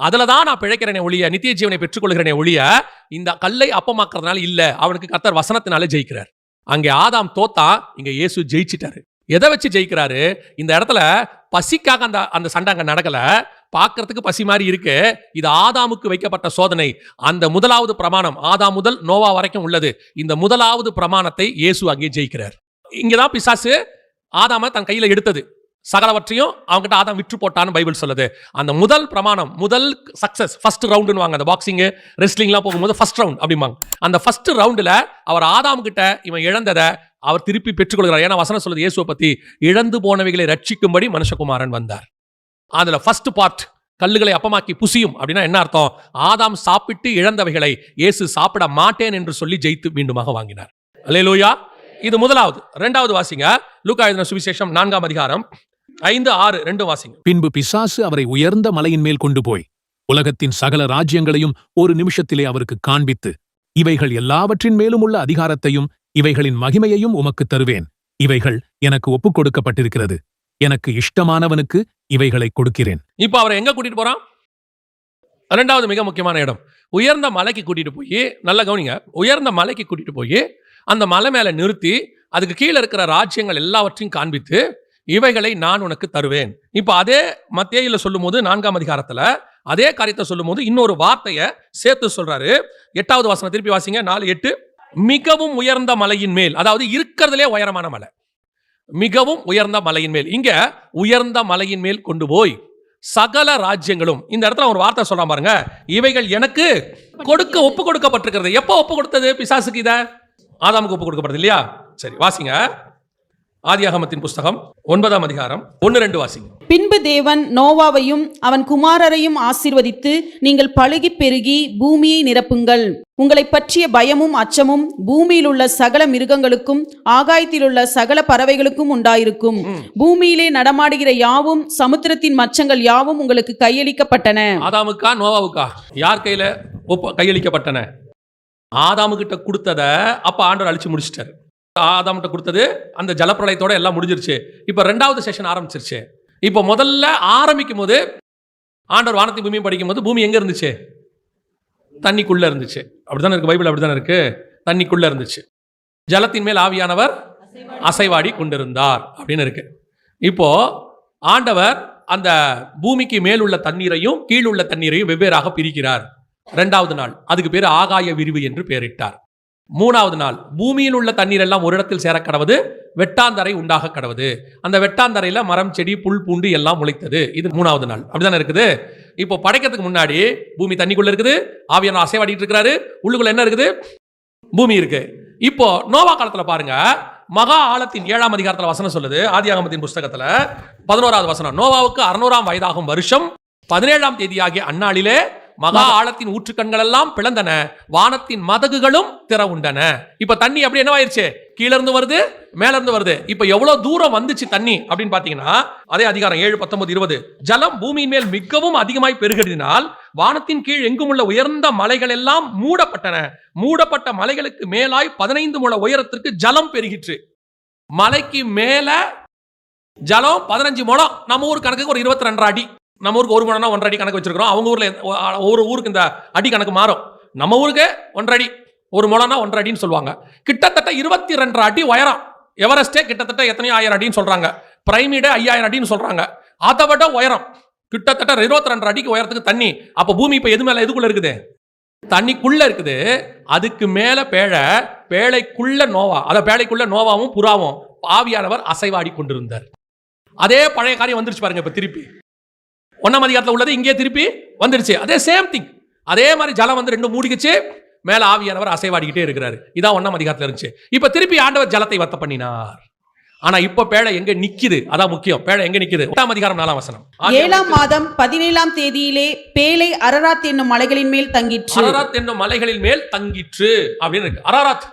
அதுலதான் நான் பிழைக்கிறேனே ஒழிய, நித்திய ஜீவனை பெற்றுக்கொள்கிறேனே ஒழிய இந்த கல்லை அப்பமாக்குறதுனால இல்ல. அவனுக்கு கர்த்தர் வசனத்தினால ஜெயிக்கிறார். அங்கே ஆதாம் தோத்தா, இங்க இயேசு ஜெயிச்சிட்டாரு. எதை வச்சு ஜெயிக்கிறாரு, இந்த இடத்துல பசிக்காக அந்த சண்டை அங்க நடக்கல. பார்க்கறதுக்கு பசி மாதிரி இருக்கு. இது ஆதாமுக்கு வைக்கப்பட்ட சோதனை. அந்த முதலாவது பிரமாணம் ஆதாம் முதல் நோவா வரைக்கும் உள்ளது. இந்த முதலாவது பிரமாணத்தை இயேசு அங்கே ஜெயிக்கிறார். இங்கதான் பிசாசு ஆதாம தன் கையில எடுத்தது. சகலவற்றையும் அவங்ககிட்ட ஆதாம் விற்று போட்டான்னு பைபிள் சொல்லுது. அந்த முதல் பிரமாணம், முதல் சக்சஸ், ஃபர்ஸ்ட் ரவுண்டுன்னு வாங்க. அந்த பாக்ஸிங் ரெஸ்லிங்லாம் போகும்போது ஃபர்ஸ்ட் ரவுண்ட் அப்படிம்பாங்க. அந்த ஃபர்ஸ்ட் ரவுண்டுல அவர் ஆதாம் கிட்ட இவன் இழந்ததை அவர் திருப்பி பெற்றுக்கொள்கிறார். ஏன்னா வசனம் சொல்லுது இயேசுவை பத்தி, இழந்து போனவைகளை ரட்சிக்கும்படி மனுஷகுமாரன் வந்தார். அதுல ஃபர்ஸ்ட் பார்ட் கல்லுகளை அப்பமாக்கி புசியும் அப்படின்னா என்ன அர்த்தம், ஆதாம் சாப்பிட்டு இழந்தவைகளை இயேசு சாப்பிட மாட்டேன் என்று சொல்லி ஜெயித்து மீண்டுமாக வாங்கினார். அல்லேலூயா. இது முதலாவது. இரண்டாவது வாசிங்க, லூக்கா எழுதின சுவிசேஷம் 4ஆம் அதிகாரம் 5, 6 2 வாசிங்க. பின்பு பிசாசு அவரை உயர்ந்த மலையின் மேல் கொண்டு போய் உலகத்தின் சகல ராஜ்யங்களையும் ஒரு நிமிஷத்திலே அவருக்கு காண்பித்து, இவைகள் எல்லாவற்றின் மேலும் உள்ள அதிகாரத்தையும் இவைகளின் மகிமையையும் உமக்கு தருவேன், இவைகள் எனக்கு ஒப்புக் கொடுக்கப்பட்டிருக்கிறது, எனக்கு இஷ்டமானவனுக்கு இவைகளை கொடுக்கிறேன். இப்ப அவரை எங்க கூட்டிட்டு போறான்? இரண்டாவது மிக முக்கியமான இடம், உயர்ந்த மலைக்கு கூட்டிட்டு போய், நல்ல கவனிங்க, உயர்ந்த மலைக்கு கூட்டிட்டு போய் அந்த மலை மேல நிறுத்தி அதுக்கு கீழே இருக்கிற ராஜ்யங்கள் எல்லாவற்றையும் காண்பித்து, இவைகளை நான் உனக்கு தருவேன். இப்ப அதே மத்தேயுல சொல்லும் போது 4ஆம் அதிகாரத்துல அதே காரியத்தை சொல்லும் போது இன்னொரு வார்த்தையை சேர்த்து சொல்றாரு. 8வது வசனம் திருப்பி வாசிங்க, 4:8. மிகவும் உயர்ந்த மலையின் மேல், அதாவது இருக்கிறதுலே உயரமான மலை, மிகவும் உயர்ந்த மலையின் மேல். இங்க உயர்ந்த மலையின் மேல் கொண்டு போய் சகல ராஜ்யங்களும், இந்த இடத்துல ஒரு வார்த்தை சொல்றான் பாருங்க, இவைகள் எனக்கு ஒப்பு கொடுக்கப்பட்டிருக்கிறது. எப்போ ஒப்பு கொடுத்தது பிசாசுக்கு? இத ஆதாமுக்கு ஒப்பு கொடுக்கப்பட்டது இல்லையா? சரி வாசிங்க, ஆதியாகமத்தின் புஸ்தகம் 9ஆம் அதிகாரம் 1-2 வாசிங்க. பின்பு தேவன் நோவாவையும் அவன் குமாரரையும் ஆசீர்வதித்து, நீங்கள் பலுகி பெருகி பூமியை நிரப்புங்கள், உங்களை பற்றிய பயமும் அச்சமும் பூமியில் உள்ள சகல மிருகங்களுக்கும் ஆகாயத்தில் உள்ள சகல பறவைகளுக்கும் உண்டாயிருக்கும், பூமியிலே நடமாடுகிற யாவும் சமுத்திரத்தின் மச்சங்கள் யாவும் உங்களுக்கு கையளிக்கப்பட்டன. ஆதாமுக்கா நோவாவுக்கா? யார் கையில கையளிக்கப்பட்டன? ஆதாமு கிட்ட கொடுத்தத அப்ப ஆண்டவர் அழிச்சு முடிச்சிட்டாரு. ஆதாம்கிட்ட கொடுத்தது அந்த ஜலப்பிரளயத்தோட எல்லாம் முடிஞ்சிருச்சு. இப்ப 2வது செஷன் ஆரம்பிச்சிருச்சு. இப்ப முதல்ல ஆரம்பிக்கும் போது ஆண்டவர் வானத்தை பூமியும் படிக்கும் போது பூமி எங்க இருந்துச்சு? தண்ணிக்குள்ள இருந்துச்சு. அப்படித்தானே இருக்கு, பைபிள் அப்படித்தானே இருக்கு, தண்ணிக்குள்ள இருந்துச்சு. ஜலத்தின் மேல் ஆவியானவர் அசைவாடி கொண்டிருந்தார் அப்படின்னு இருக்கு. இப்போ ஆண்டவர் அந்த பூமிக்கு மேல் உள்ள தண்ணீரையும் கீழ் உள்ள தண்ணீரையும் வெவ்வேறாக பிரிக்கிறார். 2வது நாள் அதுக்கு பேர் ஆகாய விரிவு என்று பெயரிட்டார். 3வது நாள் பூமியில் உள்ள தண்ணீர் எல்லாம் ஒரு இடத்தில் சேர கடவுது, வெட்டாந்தரை உண்டாக கடவுது. அந்த வெட்டாந்தரையில மரம் செடி புல் பூண்டு எல்லாம் முளைத்தது. இது 3வது நாள். அப்படிதானே இருக்குது. இப்போ படைக்கிறதுக்கு முன்னாடி பூமி தண்ணிக்குள்ள இருக்குது, ஆவியானவர் அசைவாடிட்டு இருக்கிறாரு, உள்ளுக்குள்ள என்ன இருக்குது? பூமி இருக்கு. இப்போ நோவா காலத்துல பாருங்க, மகா ஆழத்தின் 7ஆம் அதிகாரத்துல வசனம் சொல்லுது, ஆதியாகமத்தின் புஸ்தகத்துல 11வது வசனம், நோவாவுக்கு 600ஆம் வயதாகும் வருஷம் 17ஆம் தேதியாகிய அந்நாளிலே மகா ஆழத்தின் ஊற்றுக்கண்கள் எல்லாம் பிளந்தன, வானத்தின் மதகுகளும் திறவுண்டன. இப்ப தண்ணி அப்படி என்னவாயிருச்சு? கீழ இருந்து வருது, மேல இருந்து வருது. இப்ப எவ்வளவு தூரம் வந்துச்சு தண்ணி அப்படின்னு பாத்தீங்கன்னா, அதே அதிகாரம் 7, 19, 20, ஜலம் பூமியின் மேல் மிகவும் அதிகமாய் பெருகினால் வானத்தின் கீழ் எங்கும் உள்ள உயர்ந்த மலைகள் எல்லாம் மூடப்பட்டன. மூடப்பட்ட மலைகளுக்கு மேலாய் 15 முழ உயரத்திற்கு ஜலம் பெருகிற்று. மலைக்கு மேல ஜலம் 15 முழம். நம்ம ஊர் கணக்குக்கு ஒரு 22 அடி. நம்ம ஊருக்கு 1 முழம்னா 1 அடி கணக்கு வச்சிருக்கிறோம். அவங்க ஊர்ல ஒரு ஊருக்கு இந்த அடி கணக்கு மாறும். நம்ம ஊருக்கு 1 அடி, 1 முழம்னா 1 அடின்னு சொல்லுவாங்க. கிட்டத்தட்ட 22 அடி உயரம். எவரெஸ்டே கிட்டத்தட்ட எத்தனையோ 1000 அடின்னு சொல்றாங்க. பிரைமீடே 5000 அடின்னு சொல்றாங்க. அதை விட உயரம் கிட்டத்தட்ட 22 அடிக்கு உயரத்துக்கு தண்ணி. அப்ப பூமி இப்ப எது மேல எதுக்குள்ள இருக்குது? தண்ணிக்குள்ள இருக்குது. அதுக்கு மேல பேழைக்குள்ள நோவா, அத பேழைக்குள்ள நோவாவும் புறாவும் ஆவியானவர் அசைவாடி கொண்டிருந்தார். அதே பழைய காரியம் வந்துருச்சு பாருங்க. இப்ப திருப்பி 1ஆம் அதிகாரத்தில் உள்ளது இங்கே திருப்பி வந்துருச்சு. அதே சேம் திங். அதே மாதிரி ஜலம் வந்து 2 மூடிக்குச்சு, மேல ஆவியானவர் அசைவாடிக்கிட்டே இருக்கிறாரு. இதான் 1ஆம் அதிகாரத்தில் இருந்துச்சு. இப்ப திருப்பி ஆண்டவர் ஜலத்தை வத்த பண்ணினார். ஆனா இப்ப பேழை எங்க நிக்குது? அதான் முக்கியம். பேழை எங்க நிக்குது? 8ஆம் அதிகாரம் 4ஆம் வசனம். 7ஆம் மாதம் 17ஆம் தேதியிலே பேழை அரராத் என்னும் மலைகளின் மேல் தங்கிற்று. அரராத் என்னும் மலைகளின் மேல் தங்கிற்று அப்படின்னு இருக்கு. அரராத்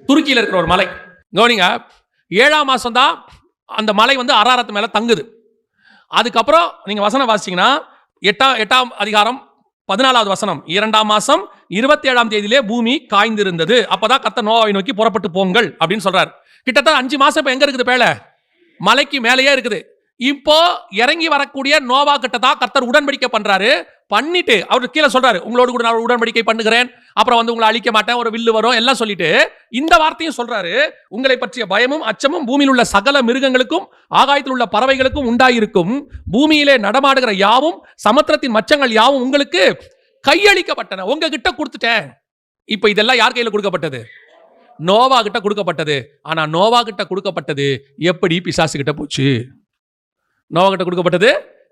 துருக்கியில இருக்கிற ஒரு மலை. கவனிங்க, 7ஆம் மாசம் தான் அந்த மலை வந்து அரராத் மேல தங்குது. அதுக்கப்புறம் நீங்க வசனம் வாசிச்சீங்கன்னா 8ஆம் அதிகாரம் 14வது வசனம், 2ஆம் மாசம் 27ஆம் தேதியிலே பூமி காய்ந்திருந்தது. அப்பதான் கர்த்தர் நோவாவை நோக்கி புறப்பட்டு போங்கள் அப்படின்னு சொல்றாரு. கிட்டத்தட்ட 5 மாசம் இப்ப எங்க இருக்குது? பேழை மலைக்கு மேலேயே இருக்குது. இப்போ இறங்கி வரக்கூடிய நோவா கிட்ட தான் கர்த்தர் உடன்படிக்கை பண்றாரு. பண்ணிட்டு அவர் கீழே சொல்றாரு, உங்களோடு கூட நான் உடன்படிக்கை பண்ணுகிறேன், அப்புறம் வந்து உங்களை அழிக்க மாட்டேன், ஒரு வில்லு வரும் எல்லாம் சொல்லிட்டு இந்த வார்த்தையும் சொல்றாரு, உங்களை பற்றிய பயமும் அச்சமும் பூமியில் உள்ள சகல மிருகங்களுக்கும் ஆகாயத்தில் உள்ள பறவைகளுக்கும் உண்டாயிருக்கும், பூமியிலே நடமாடுகிற யாவும் சமுத்திரத்தின் மச்சங்கள் யாவும் உங்களுக்கு கையளிக்கப்பட்டன. உங்ககிட்ட கொடுத்துட்டேன். இப்ப இதெல்லாம் யார் கையில கொடுக்கப்பட்டது? நோவா கிட்ட கொடுக்கப்பட்டது. ஆனா நோவா கிட்ட கொடுக்கப்பட்டது எப்படி பிசாசு கிட்ட போச்சு? நோவா கிட்ட கொடுக்கப்பட்டது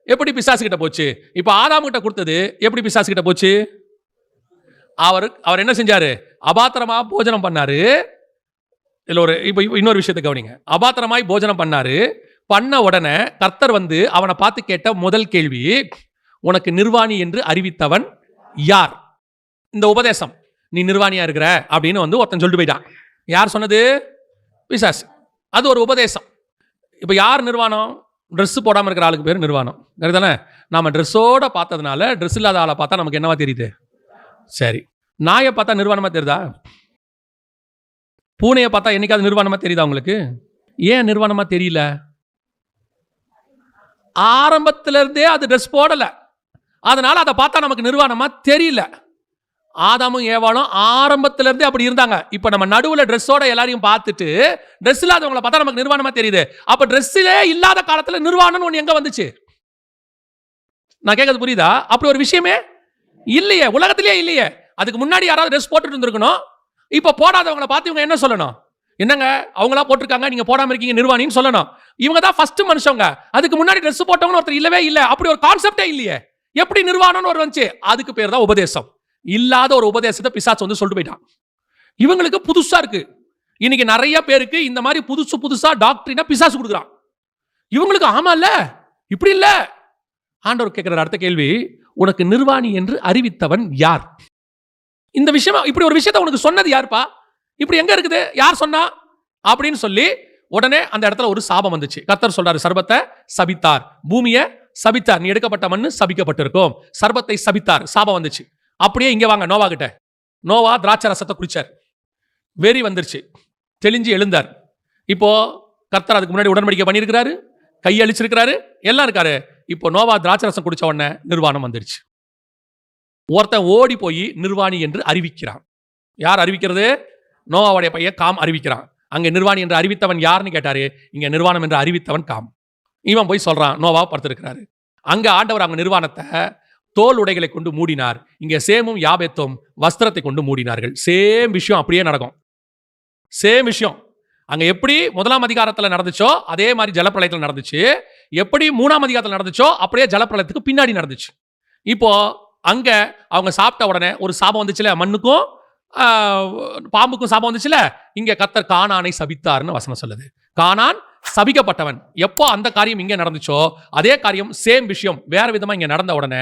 எப்படி பிசாசு கிட்ட போச்சு? இப்ப ஆதாம் கிட்ட கொடுத்தது எப்படி பிசாசு கிட்ட போச்சு? அவர் என்ன செஞ்சாரு? அபாத்திரமா போஜனம் பண்ணாரு. இல்ல ஒரு இப்ப இன்னொரு விஷயத்தை கவனிங்க. அபாத்திரமாய் போஜனம் பண்ணாரு. பண்ண உடனே கர்த்தர் வந்து அவனை பார்த்து கேட்ட முதல் கேள்வி, உனக்கு நிர்வாணி என்று அறிவித்தவன் யார்? இந்த உபதேசம், நீ நிர்வாணியா இருக்கிற அப்படின்னு வந்து ஒருத்தன் சொல்லிட்டு போயிட்டான். யார் சொன்னது? பிசாசு. அது ஒரு உபதேசம். இப்ப யார் நிர்வாணம்? ட்ரெஸ் போடாமல் இருக்கிற ஆளுக்கு பேர் நிர்வாணம். சரிதானே? நாம ட்ரெஸ்ஸோட பார்த்ததுனால ட்ரெஸ் இல்லாத ஆளை பார்த்தா நமக்கு என்னவா தெரியுது? சரி. நாயை பார்த்தா நிர்வாணமா தெரியுதா? பூனையை பார்த்தா என்னைக்காவது நிர்வாணமா தெரியுதா உங்களுக்கு? ஏன் நிர்வாணமா தெரியல? ஆரம்பத்திலிருந்தே அது ட்ரெஸ் போடல, அதனால அதை பார்த்தா நமக்கு நிர்வாணமா தெரியல. ஆதாமும் ஏவாளும் ஆரம்பத்திலிருந்தே அப்படி இருந்தாங்க. இப்ப நம்ம நடுவுல ட்ரெஸ்ஸோட எல்லாரையும் பார்த்துட்டு ட்ரெஸ் இல்லாதவங்களை பார்த்தா நமக்கு நிர்வாணமா தெரியுது. அப்ப ட்ரெஸ்ஸிலே இல்லாத காலத்துல நிர்வாணம் ஒன்று எங்க வந்துச்சு? நான் கேட்கறது புரியுதா? அப்படி ஒரு விஷயமே இல்லையே, உலகத்திலேயே இல்லையே. அதுக்கு முன்னாடி யாராவது ட்ரெஸ் போட்டுட்டு இருந்திருக்கணும். இப்ப போடாதவங்களை பார்த்து இவங்க என்ன சொல்லணும்? என்னங்க அவங்களா போட்டிருக்காங்க, நீங்க போடாம இருக்கீங்க, நிர்வாணின்னு சொல்லணும். இவங்க தான் ஃபர்ஸ்ட் மனுஷங்க. அதுக்கு முன்னாடி ட்ரெஸ் போட்டவங்க ஒருத்தர் இல்லவே இல்லை. அப்படி ஒரு கான்செப்டே இல்லையே. எப்படி நிர்வாணம்னு ஒரு வந்துச்சு? அதுக்கு பேர் தான் உபதேசம். இல்லாத ஒரு உபதேசத்தை பிசாசு வந்து சொல்லிட்டு போயிட்டான். இவங்களுக்கு புதுசா இருக்கு. இன்னைக்கு நிறைய பேருக்கு இந்த மாதிரி புதுசா டாக்டரினா பிசாசு கொடுக்குறான். இவங்களுக்கு ஆமா இல்ல, இப்படி இல்ல. ஆண்டவர் கேட்கிற அடுத்த கேள்வி, உனக்கு நிர்வாணி என்று அறிவித்தவன் யார்? இந்த விஷயம், இப்படி ஒரு விஷயத்தை உனக்கு சொன்னது யாருப்பா? இப்படி எங்க இருக்குது? யார் சொன்னா அப்படின்னு சொல்லி உடனே அந்த இடத்துல ஒரு சாபம் வந்துச்சு. கர்த்தர் சொல்றாரு, சர்பத்தை சபித்தார், பூமியை சபித்தார், நீ எடுக்கப்பட்ட மண்ணு சபிக்கப்பட்டிருக்கும். சர்பத்தை சபித்தார், சாபம் வந்துச்சு. அப்படியே இங்க வாங்க நோவா கிட்ட. நோவா திராட்சை ரசத்தை குடிச்சார், வெறி வந்துருச்சு, தெளிஞ்சு எழுந்தார். இப்போ கர்த்தர் அதுக்கு முன்னாடி உடன்படிக்கை பண்ணியிருக்கிறாரு, கையளிச்சிருக்கிறாரு, எல்லாம் இருக்காரு. இப்போ நோவா திராட்சை ரசம் குடிச்ச உடனே நிர்வாணம் வந்துருச்சு. ஒருத்தன் ஓடி போய் நிர்வாணி என்று அறிவிக்கிறான். யார் அறிவிக்கிறது? நோவாவுடைய பையன் காம் அறிவிக்கிறான். அங்க நிர்வாணி என்று அறிவித்தவன் யாருன்னு கேட்டாரு. இங்க நிர்வாணம் என்று அறிவித்தவன் காம். இவன் போய் சொல்றான், நோவா படுத்திருக்கிறாரு. அங்க ஆண்டவர் அவங்க நிர்வாணத்தை தோல் உடைகளை கொண்டு மூடினார். இங்க சேமும் யாபேத்தும் வஸ்திரத்தை கொண்டு மூடினார்கள். சேம் விஷயம் அப்படியே நடக்கும். சேம் விஷயம் அங்க எப்படி 1ஆம் அதிகாரத்துல நடந்துச்சோ அதே மாதிரி ஜலப்பிரளயத்தில் நடந்துச்சு. எப்படி 3ஆம் அதிகாரத்தில் நடந்துச்சோ அப்படியே ஜலப்பிரளயத்துக்கு பின்னாடி நடந்துச்சு. இப்போ அங்க அவங்க சாப்பிட்ட உடனே ஒரு சாபம் வந்துச்சுல, மண்ணுக்கும் பாம்புக்கும் சாபம் வந்துச்சுல. இங்க கர்த்தர் கானானை சபித்தார்னு வசனம் சொல்லுது. கானான் சபிக்கப்பட்டவன். எப்போ அந்த காரியம் இங்க நடந்துச்சோ அதே காரியம் சேம் விஷயம் வேற விதமா இங்க நடந்த உடனே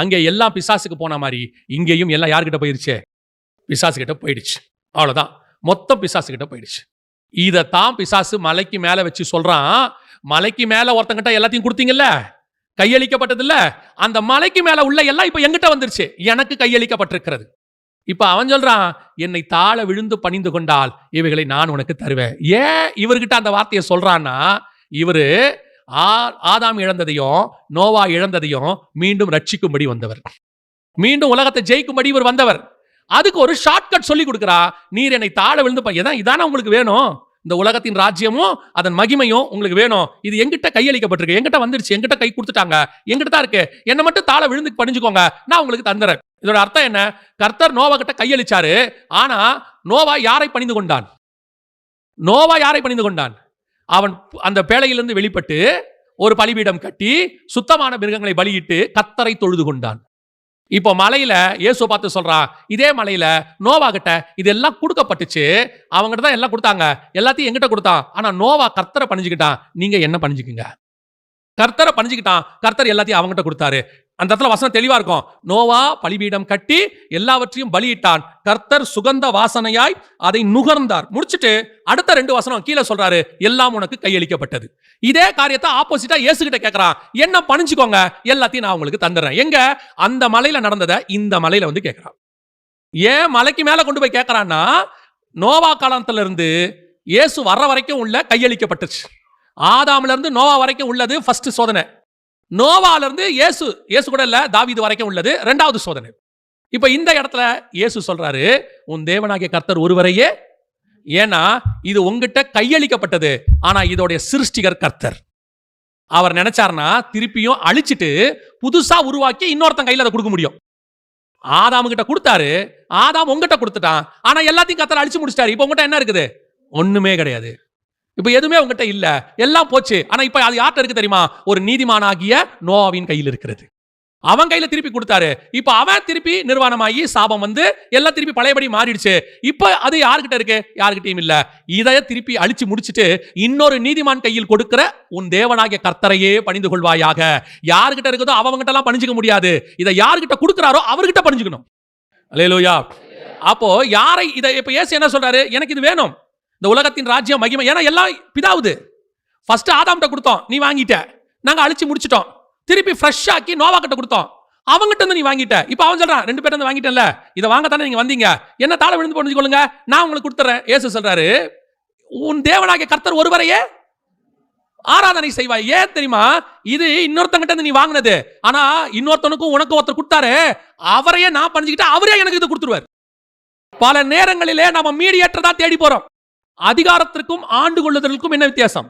அங்க எல்லாம் பிசாசுக்கு போன மாதிரி இங்கேயும் எல்லாம் யார்கிட்ட போயிருச்சு? பிசாசு கிட்ட போயிடுச்சு. அவ்வளவுதான், மொத்தம் பிசாசு கிட்ட போயிடுச்சு. இதத்தான் பிசாசு மலைக்கு மேல வச்சு சொல்றான். மலைக்கு மேல ஒருத்தங்கிட்ட எல்லாத்தையும் கொடுத்தீங்கல்ல, கையளிக்கப்பட்டது இல்ல, அந்த மலைக்கு மேல உள்ள எல்லாம் இப்ப எங்கிட்ட வந்துருச்சு, எனக்கு கையளிக்கப்பட்டிருக்கிறது. இப்ப அவன் சொல்றான், என்னை தாழ விழுந்து பணிந்து கொண்டால் இவைகளை நான் உனக்கு தருவேன். ஏன் இவர்கிட்ட அந்த வார்த்தையை சொல்றான்னா, இவரு ஆதாம் இழந்ததையும் நோவா இழந்ததையும் மீண்டும் ரட்சிக்கும்படி வந்தவர், மீண்டும் உலகத்தை ஜெயிக்கும்படி இவர் வந்தவர். அதுக்கு ஒரு ஷார்ட்கட் சொல்லி கொடுக்கிறா. நீர் என்னை தாழ விழுந்து இதானே உங்களுக்கு வேணும், இந்த உலகத்தின் ராஜ்யமும் அதன் மகிமையும் உங்களுக்கு வேணும். இது எங்கிட்ட கையளிக்கப்பட்டிருக்கு, எங்கிட்ட வந்துருச்சு, எங்கிட்ட கை கொடுத்துட்டாங்க, எங்கிட்ட தான் இருக்கு. என்னை மட்டும் தாழ விழுந்து பணிஞ்சுக்கோங்க, நான் உங்களுக்கு தந்துறேன். இதோட அர்த்தம் என்ன? கர்த்தர் நோவா கிட்ட கையளிச்சாரு. ஆனா நோவா யாரை பணிந்து கொண்டான்? நோவா யாரை பணிந்து கொண்டான்? அவன் அந்த பேழையிலிருந்து வெளிப்பட்டு ஒரு பலிபீடம் கட்டி சுத்தமான மிருகங்களை பலியிட்டு கர்த்தரை தொழுது கொண்டான். இப்போ மலையில இயேசு பார்த்து சொல்றான், இதே மலையில நோவா கிட்ட இதெல்லாம் கொடுக்கப்பட்டுச்சு, அவங்ககிட்ட தான் எல்லாம் கொடுத்தாங்க, எல்லாத்தையும் எங்கிட்ட கொடுத்தான். ஆனா நோவா கர்த்தரை பணிஞ்சுக்கிட்டான், நீங்க என்ன பணிஞ்சுக்குங்க. கர்த்தரை பணிஞ்சுக்கிட்டான், கர்த்தர் எல்லாத்தையும் அவங்ககிட்ட கொடுத்தாரு. அந்த இடத்துல வசனம் தெளிவா இருக்கும். நோவா பலிபீடம் கட்டி எல்லாவற்றையும் பலியிட்டான், கர்த்தர் சுகந்த வாசனையாய் அதை நுகர்ந்தார். முடிச்சுட்டு அடுத்த 2 வசனம் கீழே சொல்றாரு, எல்லாம் உனக்கு கையளிக்கப்பட்டது. இதே காரியத்தை ஆப்போசிட்டா இயேசு கிட்ட கேட்கறான், என்ன பணிஞ்சுக்கோங்க, எல்லாத்தையும் நான் உங்களுக்கு தந்துடுறேன். எங்க? அந்த மலையில நடந்ததை இந்த மலையில வந்து கேட்கறான். ஏன் மலைக்கு மேல கொண்டு போய் கேட்கறான்னா, நோவா காலத்துல இருந்து இயேசு வர்ற வரைக்கும் உள்ள கையளிக்கப்பட்டுச்சு. ஆதாம்ல இருந்து நோவா வரைக்கும் உள்ளது ஃபர்ஸ்ட் சோதனை. நோவால இருந்து இயேசு கூட இல்ல, தாவீது வரைக்கும் உள்ளது 2வது சோதனை. இப்ப இந்த இடத்துல இயேசு சொல்றாரு, உன் தேவனாகிய கர்த்தர் ஒருவரையே. ஏன்னா இது உங்ககிட்ட கையளிக்கப்பட்டது, ஆனா இதோடைய சிருஷ்டிகர் கர்த்தர். அவர் நினைச்சார்னா திருப்பியும் அழிச்சிட்டு புதுசா உருவாக்கி இன்னொருத்தன் கையில அதை கொடுக்க முடியும். ஆதாம் கிட்ட கொடுத்தாரு, ஆதாம் உங்ககிட்ட கொடுத்துட்டான், ஆனா எல்லாத்தையும் கர்த்தர் அழிச்சு முடிச்சிட்டாரு. இப்ப உங்ககிட்ட என்ன இருக்குது? ஒண்ணுமே கிடையாது. இப்ப எதுவுமே உங்ககிட்ட இல்ல, எல்லாம் போச்சு. ஆனா இப்ப அது யார்கிட்ட இருக்கு தெரியுமா? ஒரு நீதிமானாகிய நோவாவின் கையில் இருக்கிறது. அவன் கையில திருப்பி கொடுத்தாரு. இப்ப அவன் திருப்பி நிர்வாணமாகி சாபம் வந்து எல்லாம் திருப்பி பழையபடி மாறிடுச்சு. இப்ப அது யார்கிட்ட இருக்கு? யார்கிட்டயும் இல்ல. இதைய திருப்பி அழிச்சு முடிச்சிட்டு இன்னொரு நீதிமான் கையில் கொடுக்கிற உன் தேவனாகிய கர்த்தரையே பணிந்து கொள்வாயாக. யார்கிட்ட இருக்குதோ அவங்ககிட்ட எல்லாம் பணிஞ்சுக்க முடியாது. இதை யார்கிட்ட கொடுக்கிறாரோ அவர்கிட்ட பணிஞ்சுக்கணும். அல்லேலூயா. அப்போ யாரை இதை இப்ப இயேசு என்ன சொல்றாரு? எனக்கு இது வேணும், இந்த உலகத்தின் ராஜ்யம் மகிமை. ஏன்னா எல்லாம் பிதாவுது. ஃபர்ஸ்ட் ஆதாம்கிட்ட கொடுத்தோம், நீ வாங்கிட்ட, நாங்க அழிச்சு முடிச்சிட்டோம். திருப்பி ஃப்ரெஷ் ஆக்கி நோவா கிட்ட கொடுத்தோம், அவங்ககிட்ட இருந்து நீ வாங்கிட்ட. இப்ப அவன் சொல்றான், 2 பேரும் வாங்கிட்டேன்ல, இதை வாங்கத்தானே நீங்க வந்தீங்க, என்ன தாழ விழுந்து புரிஞ்சுக்கொள்ளுங்க, நான் உங்களுக்கு கொடுத்துறேன். இயேசு சொல்றாரு, உன் தேவனாகிய கர்த்தர் ஒருவரையே ஆராதனை செய்வாய். ஏன் தெரியுமா? இது இன்னொருத்தங்கிட்ட இருந்து நீ வாங்கினது, ஆனா இன்னொருத்தனுக்கும் உனக்கு ஒருத்தர் கொடுத்தாரு, அவரையே நான் பணிஞ்சுக்கிட்டு அவரே எனக்கு இது கொடுத்துருவார். பல நேரங்களிலே நம்ம மீடியேட்டர் தான் தேடி போறோம். அதிகாரத்திற்கும் ஆண்டு கொள்ளுதலுக்கும் என்ன வித்தியாசம்?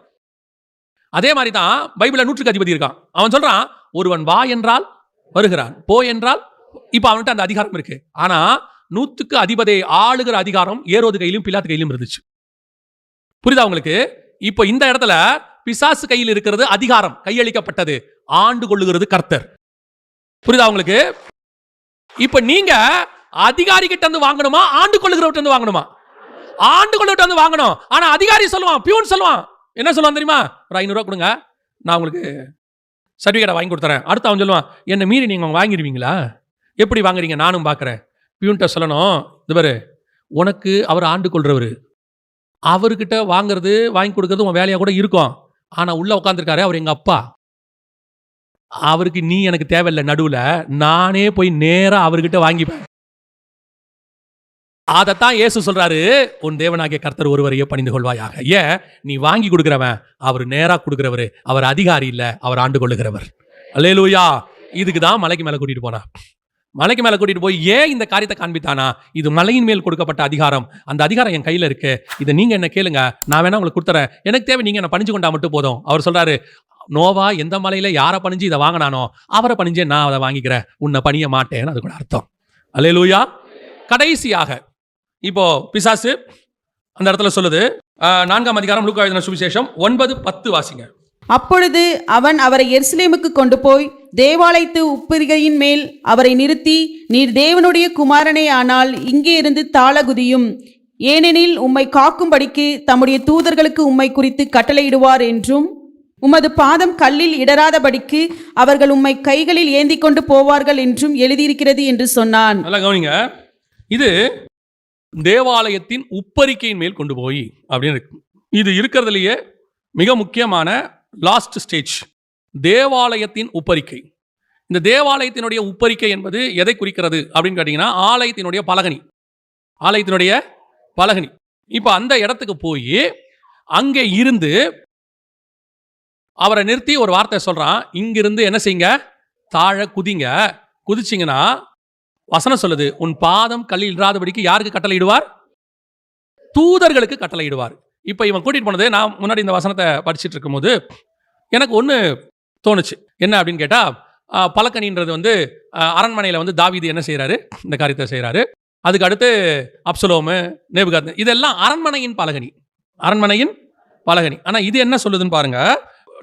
அதே மாதிரி தான் பைபிள்ல 100க்கு அதிபதி இருக்கான். அவன் சொல்றான், ஒருவன் வா என்றால் வருகிறான், போ என்றால். இப்ப அவன்கிட்ட அந்த அதிகாரம் இருக்கு. ஆனா 100க்கு அதிபதி ஆளுகிற அதிகாரம் ஏரோது கையிலும் பிலாத்து கையிலும் இருந்துச்சு. புரியுதா உங்களுக்கு? இப்போ இந்த இடத்துல பிசாசு கையில் இருக்கிறது அதிகாரம், கையளிக்கப்பட்டது. ஆண்டு கொள்ளுகிறது கர்த்தர். புரியுதா உங்களுக்கு? இப்ப நீங்க அதிகாரி கிட்ட இருந்து வாங்கணுமா, ஆண்டு கொள்ளுகிறவர்கிட்ட இருந்து வாங்கணுமா? ஆண்டு கொள்ளுகிட்ட வந்து வாங்கணும். ஆனா அதிகாரி சொல்லுவான், பியூன் சொல்லுவான், என்ன சொல்லுவான் தெரியுமா? ஒரு 500 ரூபா கொடுங்க, நான் உங்களுக்கு சர்டிஃபிகேட்டை வாங்கி கொடுத்துறேன். அடுத்து அவன் சொல்லுவான், என்ன மீறி நீங்க வாங்கிடுவீங்களா? எப்படி வாங்குறீங்க நானும் பார்க்குறேன். பியூன்ட்ட சொல்லணும், இது பாரு, உனக்கு அவர் ஆண்டு கொள்றவர், அவர்கிட்ட வாங்குறது வாங்கி கொடுக்கறது உன் வேலையா கூட இருக்கும். ஆனா உள்ள உட்காந்துருக்காரு அவர் எங்க அப்பா, அவருக்கு நீ எனக்கு தேவையில்லை, நடுவுல நானே போய் நேரா அவர்கிட்ட வாங்கிப்பேன். அதத்தான் இயேசு சொல்றாரு, உன் தேவனாகிய கர்த்தர் ஒருவரையே பணிந்து கொள்வாயாக. ஏன்? நீ வாங்கி கொடுக்கிறவன் அவர் நேரா கொடுக்கிறவர், அவர் அதிகாரி இல்ல, அவர் ஆண்டு கொள்ளுகிறவர். அல்லேலூயா. இதுக்கு தான் மலைக்கு மேல கூட்டிட்டு போனா. மலைக்கு மேல கூட்டிட்டு போய் ஏன் இந்த காரியத்தை காண்பித்தானா? இது மலையின் மேல் கொடுக்கப்பட்ட அதிகாரம். அந்த அதிகாரம் என் கையில இருக்கு. இதை நீங்க என்ன கேளுங்க, நான் வேணா உங்களுக்கு கொடுத்துறேன். எனக்கு தேவை நீங்க என்ன பணிஞ்சு கொண்டா மட்டும் போதும். அவர் சொல்றாரு, நோவா எந்த மலையில யாரை பணிஞ்சு இதை வாங்கினானோ அவரை பணிஞ்சே நான் அதை வாங்கிக்கிறேன், உன்னை பணிய மாட்டேன்னு அது கூட அர்த்தம். அல்லேலூயா. கடைசியாக இப்போ பிசாசு அந்த இடத்துல சொல்லுது, 4ஆம் அதிகாரம் லூக்கா எழுதின சுவிசேஷம் 9:10 வாசிங்க. அப்பொழுது அவன் அவரை எருசலேமுக்கு கொண்டு போய் தேவாலயத்து உப்பரிகையின் மேல் அவரை நிறுத்தி, நீர் தேவனுடைய குமாரனே ஆனால் இங்கே இருந்து தாளகுதியும், ஏனெனில் உம்மை காக்கும்படிக்கு தம்முடைய தூதர்களுக்கு உம்மை குறித்து கட்டளையிடுவார் என்றும், உமது பாதம் கல்லில் இடராதபடிக்கு அவர்கள் உம்மை கைகளில் ஏந்தி கொண்டு போவார்கள் என்றும் எழுதியிருக்கிறது என்று சொன்னான். நல்லா கவனிங்க, இது தேவாலயத்தின் உப்பரிக்கையின் மேல் கொண்டு போய் அப்படின்னு இருக்கு. இது இருக்கிறதுலையே மிக முக்கியமான லாஸ்ட் ஸ்டேஜ், தேவாலயத்தின் உப்பரிக்கை. இந்த தேவாலயத்தினுடைய உப்பரிக்கை என்பது எதை குறிக்கிறது அப்படின்னு கேட்டீங்கன்னா, ஆலயத்தினுடைய பலகனி. ஆலயத்தினுடைய பலகனி. இப்போ அந்த இடத்துக்கு போய் அங்கே இருந்து அவரை நிறுத்தி ஒரு வார்த்தை சொல்றான், இங்கிருந்து என்ன செய்யுங்க, தாழ குதிங்க. குதிச்சிங்கன்னா வசனம் சொல்லுது, உன் பாதம் கல்லில் இடாதபடிக்கு யாருக்கு கட்டளையிடுவார்? தூதர்களுக்கு கட்டளையிடுவார். இப்போ இவன் கூட்டிட்டு போனது, நான் முன்னாடி இந்த வசனத்தை படிச்சுட்டு இருக்கும்போது எனக்கு ஒன்று தோணுச்சு. என்ன அப்படின்னு கேட்டால், பலகனின்றது வந்து அரண்மனையில் வந்து தாவீது என்ன செய்கிறாரு, இந்த காரியத்தை செய்கிறாரு. அதுக்கு அடுத்து அப்சலோமு, நேபுகாத், இதெல்லாம் அரண்மனையின் பலகனி, அரண்மனையின் பலகனி. ஆனால் இது என்ன சொல்லுதுன்னு பாருங்க.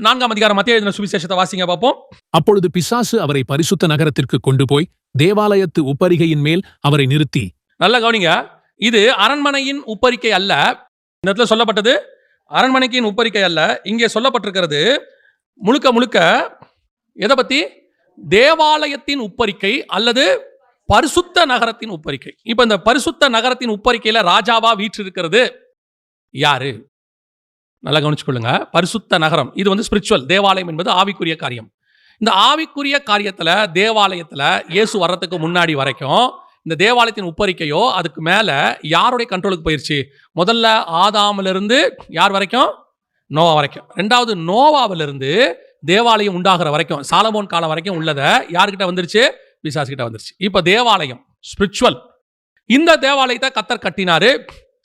4ஆம் அதிகாரம் மத்தேயு எழுதின சுவிசேஷத்தை வாசிங்க பார்ப்போம். அப்பொழுது பிசாசு அவரை பரிசுத்த நகரத்திற்கு கொண்டு போய் தேவாலயத்து உப்பரிகையின் மேல் அவரை நிறுத்தி. நல்லா கவனிங்க, இது அரண்மனையின் உப்பரிக்கை அல்ல. இந்த இடத்துல சொல்லப்பட்டது அரண்மனைக்கின் உப்பரிக்கை அல்ல. இங்கே சொல்லப்பட்டிருக்கிறது முழுக்க முழுக்க எதை பத்தி? தேவாலயத்தின் உப்பரிக்கை அல்லது பரிசுத்த நகரத்தின் உப்பரிக்கை. இப்ப இந்த பரிசுத்த நகரத்தின் உப்பரிக்கையில ராஜாவா வீற்றிருக்கிறது யாரு? நல்லா கவனிச்சுக்கொள்ளுங்க. பரிசுத்த நகரம் இது வந்து ஸ்பிரிச்சுவல். தேவாலயம் என்பது ஆவிக்குரிய காரியம். இந்த ஆவிக்குரிய காரியத்துல தேவாலயத்துல இயேசு வர்றதுக்கு முன்னாடி வரைக்கும் இந்த தேவாலயத்தின் உப்பரிக்கையோ அதுக்கு மேல யாருடைய கண்ட்ரோலுக்கு போயிருச்சு? முதல்ல ஆதாமிலிருந்து யார் வரைக்கும்? நோவா வரைக்கும். ரெண்டாவது நோவாவிலிருந்து தேவாலயம் உண்டாகிற வரைக்கும், சாலமோன் காலம் வரைக்கும் உள்ளதை யார்கிட்ட வந்துருச்சு? பிசாசு கிட்ட வந்துருச்சு. இப்ப தேவாலயம் ஸ்பிரிச்சுவல். இந்த தேவாலயத்தை கர்த்தர் கட்டினாரு,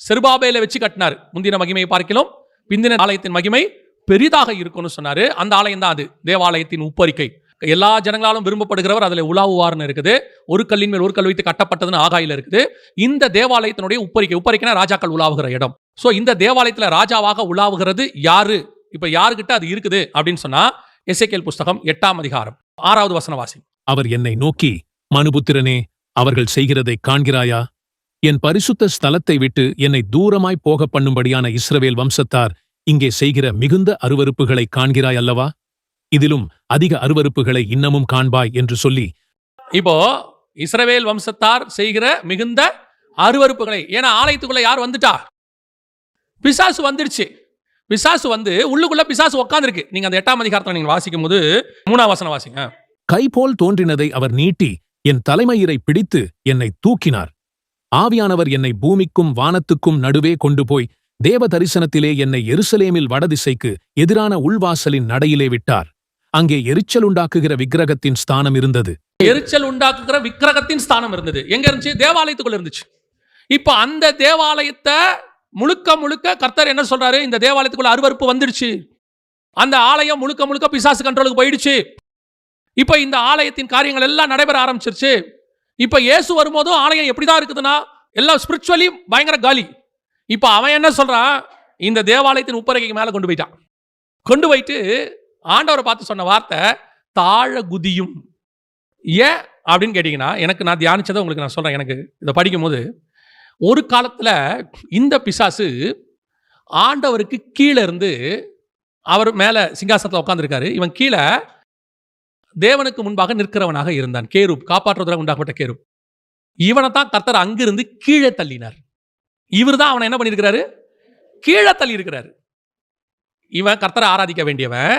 செருபாபேலை வச்சு கட்டினாரு. முந்தின மகிமையை பார்க்கலாம், பிந்தின ஆலயத்தின் மகிமை பெரிதாக இருக்கும்னு சொன்னாரு. அந்த ஆலயம் தான் அது தேவாலயத்தின் உப்பரிக்கை. எல்லா ஜனங்களாலும் விரும்பப்படுகிறவர் அதில் உலாவுவார்னு இருக்குது. ஒரு கல்லின் மேல் ஒரு கல் வைத்து கட்டப்பட்டதுன்னு ஆகாயில இருக்குது. இந்த தேவாலயத்தினுடைய உப்பரிக்கை, உப்பரிக்கைனா ராஜாக்கள் உலாவுகிற இடம். சோ இந்த தேவாலயத்துல ராஜாவாக உலாவுகிறது யாரு? இப்ப யாருகிட்ட அது இருக்குது அப்படின்னு சொன்னா, எசேக்கியேல் புஸ்தகம் 8ஆம் அதிகாரம் 6வது வசனம் வாசி. அவர் என்னை நோக்கி, மனுபுத்திரனே, அவர்கள் செய்கிறதை காண்கிறாயா? என் பரிசுத்த ஸ்தலத்தை விட்டு என்னை தூரமாய் போக பண்ணும்படியான இஸ்ரவேல் வம்சத்தார் இங்கே செய்கிற மிகுந்த அருவருப்புகளை காண்கிறாய் அல்லவா? இதிலும் அதிக அருவருப்புகளை இன்னமும் காண்பாய் என்று சொல்லி. இப்போ இஸ்ரவேல் வம்சத்தார் செய்கிற மிகுந்த அருவருப்புகளை, ஏன்னா ஆலயத்துக்குள்ள யார் வந்துட்டா? பிசாசு வந்துடுச்சு. பிசாசு வந்து உள்ளுக்குள்ள பிசாசு உட்கார்ந்திருக்கு. நீங்க அந்த 8ஆம் அதிகாரத்தை நீங்க வாசிக்கும் போது 3ஆம் வசனம் வாசிங்க. கை போல் தோன்றினதை அவர் நீட்டி என் தலைமயிரை பிடித்து என்னை தூக்கினார். ஆவியானவர் என்னை பூமிக்கும் வானத்துக்கும் நடுவே கொண்டு போய் தேவ தரிசனத்திலே என்னை எருசலேமில் வடதிசைக்கு எதிரான உள்வாசலின் நடையிலே விட்டார். அங்கே எரிச்சல் உண்டாக்குகிற விக்கிரகத்தின் ஸ்தானம் இருந்தது. எரிச்சல் உண்டாக்குகிற விக்கிரகத்தின் ஸ்தானம் இருந்தது. எங்க இருந்துச்சு? தேவாலயத்துக்குள்ள இருந்துச்சு. இப்ப அந்த தேவாலயத்தை முழுக்க முழுக்க கர்த்தர் என்ன சொல்றாரு? இந்த தேவாலயத்துக்குள்ள அருவருப்பு வந்துடுச்சு. அந்த ஆலயம் முழுக்க முழுக்க பிசாசு கண்ட்ரோலுக்கு போயிடுச்சு. இப்ப இந்த ஆலயத்தின் காரியங்கள் எல்லாம் நடைபெற ஆரம்பிச்சிருச்சு. இப்ப இயேசு வரும்போதும் ஆலயம் எப்படிதான் இருக்குதுன்னா, எல்லாம் ஸ்பிரிச்சுவலி பயங்கர காலி. இப்ப அவன் என்ன சொல்றான்? இந்த தேவாலயத்தின் உப்பரிகைக்கு மேல கொண்டு போயிட்டான். கொண்டு போயிட்டு ஆண்டவரை பார்த்து சொன்ன வார்த்தை, தாழ குதியும். ஏன் அப்படின்னு கேட்டீங்கன்னா, நான் தியானிச்சதை உங்களுக்கு நான் சொல்றேன். எனக்கு இதை படிக்கும் போது, ஒரு காலத்துல இந்த பிசாசு ஆண்டவருக்கு கீழே இருந்து, அவர் மேல சிங்காசனத்தில் உட்கார்ந்திருக்காரு, இவன் கீழே தேவனுக்கு முன்பாக நிற்கிறவனாக இருந்தான். கேருப், காப்பாற்றுவதாக உண்டாக்கப்பட்ட கேருப். இவனை தான் கர்த்தர் அங்கிருந்து கீழே தள்ளினார். இவர் தான் அவனை என்ன பண்ணியிருக்கிறாரு? கீழே தள்ளி இருக்கிறாரு. இவன் கர்த்தரை ஆராதிக்க வேண்டியவன்,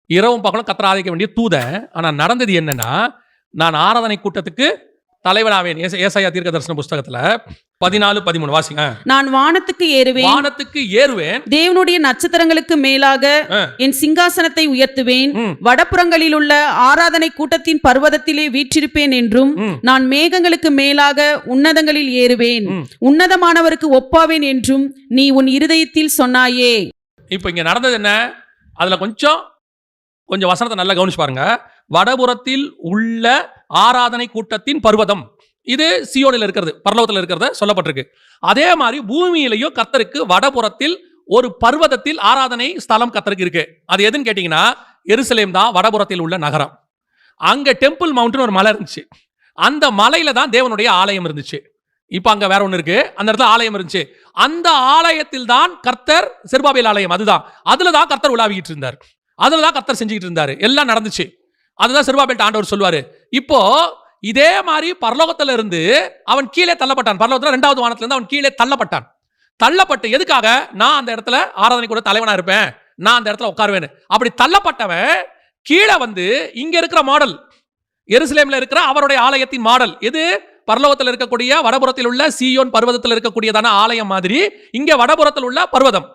இரவும் பகலும் கர்த்தரை ஆராதிக்க வேண்டிய தூதன். ஆனா நடந்தது என்னன்னா, நான் ஆராதனை கூட்டத்துக்கு தலைவனாவேன். ஏசாயா தீர்க்க தரிசன புஸ்தகத்துல 14:13 வாசிங்க. நான் வானத்துக்கு ஏறுவேன், வானத்துக்கு ஏறுவேன், தேவனுடைய நட்சத்திரங்களுக்கு மேலாக என் சிங்காசனத்தை உயர்த்துவேன், வடபுறங்களில் உள்ள ஆராதனை கூட்டத்தின் பர்வதத்திலே வீற்றிருப்பேன் என்றும், நான் மேகங்களுக்கு மேலாக உன்னதங்களில் ஏறுவேன், உன்னதமானவருக்கு ஒப்பாவேன் என்றும் நீ உன் இருதயத்தில் சொன்னாயே. இப்ப இங்க நடந்தது என்ன? அதுல கொஞ்சம் வசனத்தை நல்லா கவனிச்சு பாருங்க. வடபுறத்தில் உள்ள ஆராதனை கூட்டத்தின் பர்வதம், இது சியோனில் இருக்கிறது, பரலோகத்தில் இருக்கிறது சொல்லப்பட்டிருக்கு. அதே மாதிரி பூமியிலையும் கர்த்தருக்கு வடபுறத்தில் ஒரு பர்வதத்தில் ஆராதனை ஸ்தலம் கர்த்தருக்கு இருக்கு. அது எதுன்னு கேட்டீங்கன்னா எருசலேம் தான் வடபுறத்தில் உள்ள நகரம். அங்க டெம்பிள் மவுண்டன் ஒரு மலை இருந்துச்சு. அந்த மலையில தான் தேவனுடைய ஆலயம் இருந்துச்சு. இப்ப அங்க வேற ஒண்ணு இருக்கு, அந்த இடத்துல ஆலயம் இருந்துச்சு. அந்த ஆலயத்தில் தான் கர்த்தர், செருபாபேல் ஆலயம் அதுதான், அதுலதான் கர்த்தர் உலாவிக்கிட்டு இருந்தார், அதுலதான் கர்த்தர் செஞ்சுக்கிட்டு இருந்தாரு, எல்லாம் நடந்துச்சு. அதுதான் செருபாபேல் ஆண்டவர் சொல்லுவாரு. இப்போ இதே மாதிரி பரலோகத்துல இருந்து அவன் கீழே தள்ளப்பட்டான். பரலோகத்துல 2வது வானத்துல இருந்து அவன் கீழே தள்ளப்பட்டு எதுக்காக? நான் அந்த இடத்துல ஆராதனை கூட தலைவனா இருப்பேன், நான் அந்த இடத்துல உட்காருவேன். அப்படி தள்ளப்பட்டவன் கீழே வந்து இங்க இருக்கிற மாடல், எருசலேம்ல இருக்கிற அவருடைய ஆலயத்தின் மாடல் எது? பரலோகத்தில் இருக்கக்கூடிய வடபுறத்தில் உள்ள சீயோன் பர்வதத்தில் இருக்கக்கூடியதான ஆலயம் மாதிரி இங்க வடபுறத்தில் உள்ள பர்வதம்,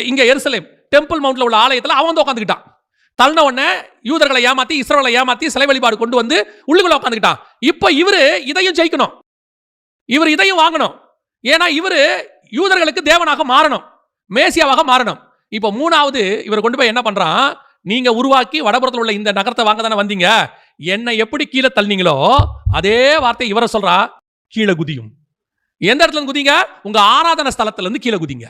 இங்க எருசலேம் டெம்பிள் மவுண்ட்ல உள்ள ஆலயத்துல அவன் வந்து உட்காந்துக்கிட்டான். தள்ளின உடனே யூதர்களை ஏமாத்தி, இஸ்ரவேலை ஏமாத்தி சிலை வழிபாடு கொண்டு வந்து உள்ளுக்குள்ள உட்காந்துக்கிட்டான். இப்ப இவரு இதையும் ஜெயிக்கணும், இவர் இதையும் வாங்கணும். ஏன்னா இவரு யூதர்களுக்கு தேவனாக மாறணும், மேசியாவாக மாறணும். இப்ப 3வது இவர் கொண்டு போய் என்ன பண்றான்? நீங்க உருவாக்கி வடபுறத்தில் உள்ள இந்த நகரத்தை வாங்க தானே வந்தீங்க, என்னை எப்படி கீழே தள்ளினீங்களோ அதே வார்த்தை இவரை சொல்றா, கீழே குதியும். எந்த இடத்துல குதிங்க? உங்க ஆராதனை ஸ்தலத்துல இருந்து கீழே குதிங்க.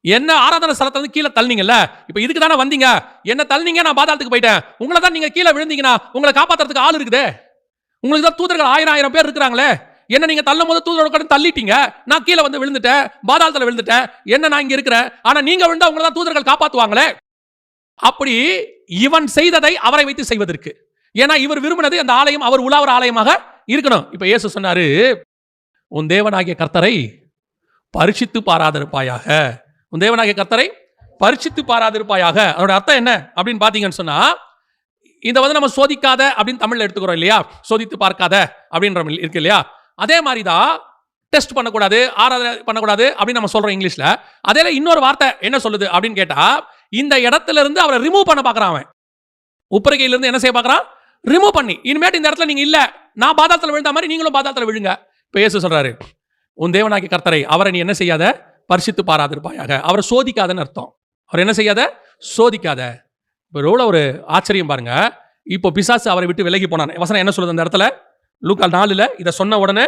என்ன ஆராதனை ஸ்தலத்துல இருந்து கீழே தள்ளினீங்கல்ல, இப்ப இதுக்கு தானே வந்தீங்க, என்ன தள்ளினீங்க, நான் பாதாளத்துக்கு போயிட்டேன். உங்களை தான் நீங்க கீழே விழுந்தீங்கன்னா உங்களை காப்பாத்துறதுக்கு ஆள் இருக்குதே, உங்களுக்கு தான் தூதர்கள் 1000 பேர் இருக்கிறாங்களே, என்ன நீங்க தள்ளும் போது தூதரோட தள்ளிட்டீங்க, நான் கீழே வந்து விழுந்துட்டேன், பாதாளத்துல விழுந்துட்டேன், என்ன நான் இங்க இருக்கிறேன், ஆனா நீங்க விழுந்தா உங்களை தான் தூதர்கள் காப்பாத்துவாங்களே. அப்படி இவன் செய்ததை அவரை வைத்து செய்வதற்கு, ஏன்னா இவர் விரும்பினது அந்த ஆலயம் அவர் உலாவர ஆலயமாக இருக்கணும். இப்ப இயேசு சொன்னாரு, உன் தேவனாகிய கர்த்தரை பரிசித்து பாராதிருப்பாயாக, உன் தேவனாகிய கர்த்தரை பரிசித்து பாராதிருப்பாயாக. அதோட அர்த்தம் என்ன அப்படின்னு பாத்தீங்கன்னு சொன்னா, இதை வந்து நம்ம சோதிக்காத அப்படின்னு தமிழ்ல எடுத்துக்கிறோம் இல்லையா, சோதித்து பார்க்காத அப்படின்ற இருக்கு இல்லையா, அதே மாதிரிதான் டெஸ்ட் பண்ணக்கூடாது, ஆராதனை பண்ணக்கூடாது அப்படின்னு நம்ம சொல்றோம் இங்கிலீஷ்ல. அதே இன்னொரு வார்த்தை என்ன சொல்லுது அப்படின்னு கேட்டா, இந்த இடத்துல இருந்து அவரை ரிமூவ் பண்ண பாக்குறான். அவன் உப்பரிகையில இருந்து என்ன செய்ய பாக்குறான்? ரிமூவ் பண்ணி, இனிமேட்டு இந்த இடத்துல நீங்க இல்ல, நான் பாதாளத்துல விழுந்த மாதிரி நீங்களும் பாதாளத்துல விழுங்க. இப்ப இயேசு சொல்றாரு, உன் தேவனாகிய கர்த்தரை அவரை நீ என்ன செய்யாத, பரிசித்து பாராதிருப்பாயாக. அவரை சோதிக்காதன்னு அர்த்தம். அவர் என்ன செய்யாத, சோதிக்காத. இப்போ எவ்வளோ ஒரு ஆச்சரியம் பாருங்க. இப்போ பிசாசு அவரை விட்டு விலகி போனான். வசனம் என்ன சொல்லுது அந்த இடத்துல? லூக்கா 4 இதை சொன்ன உடனே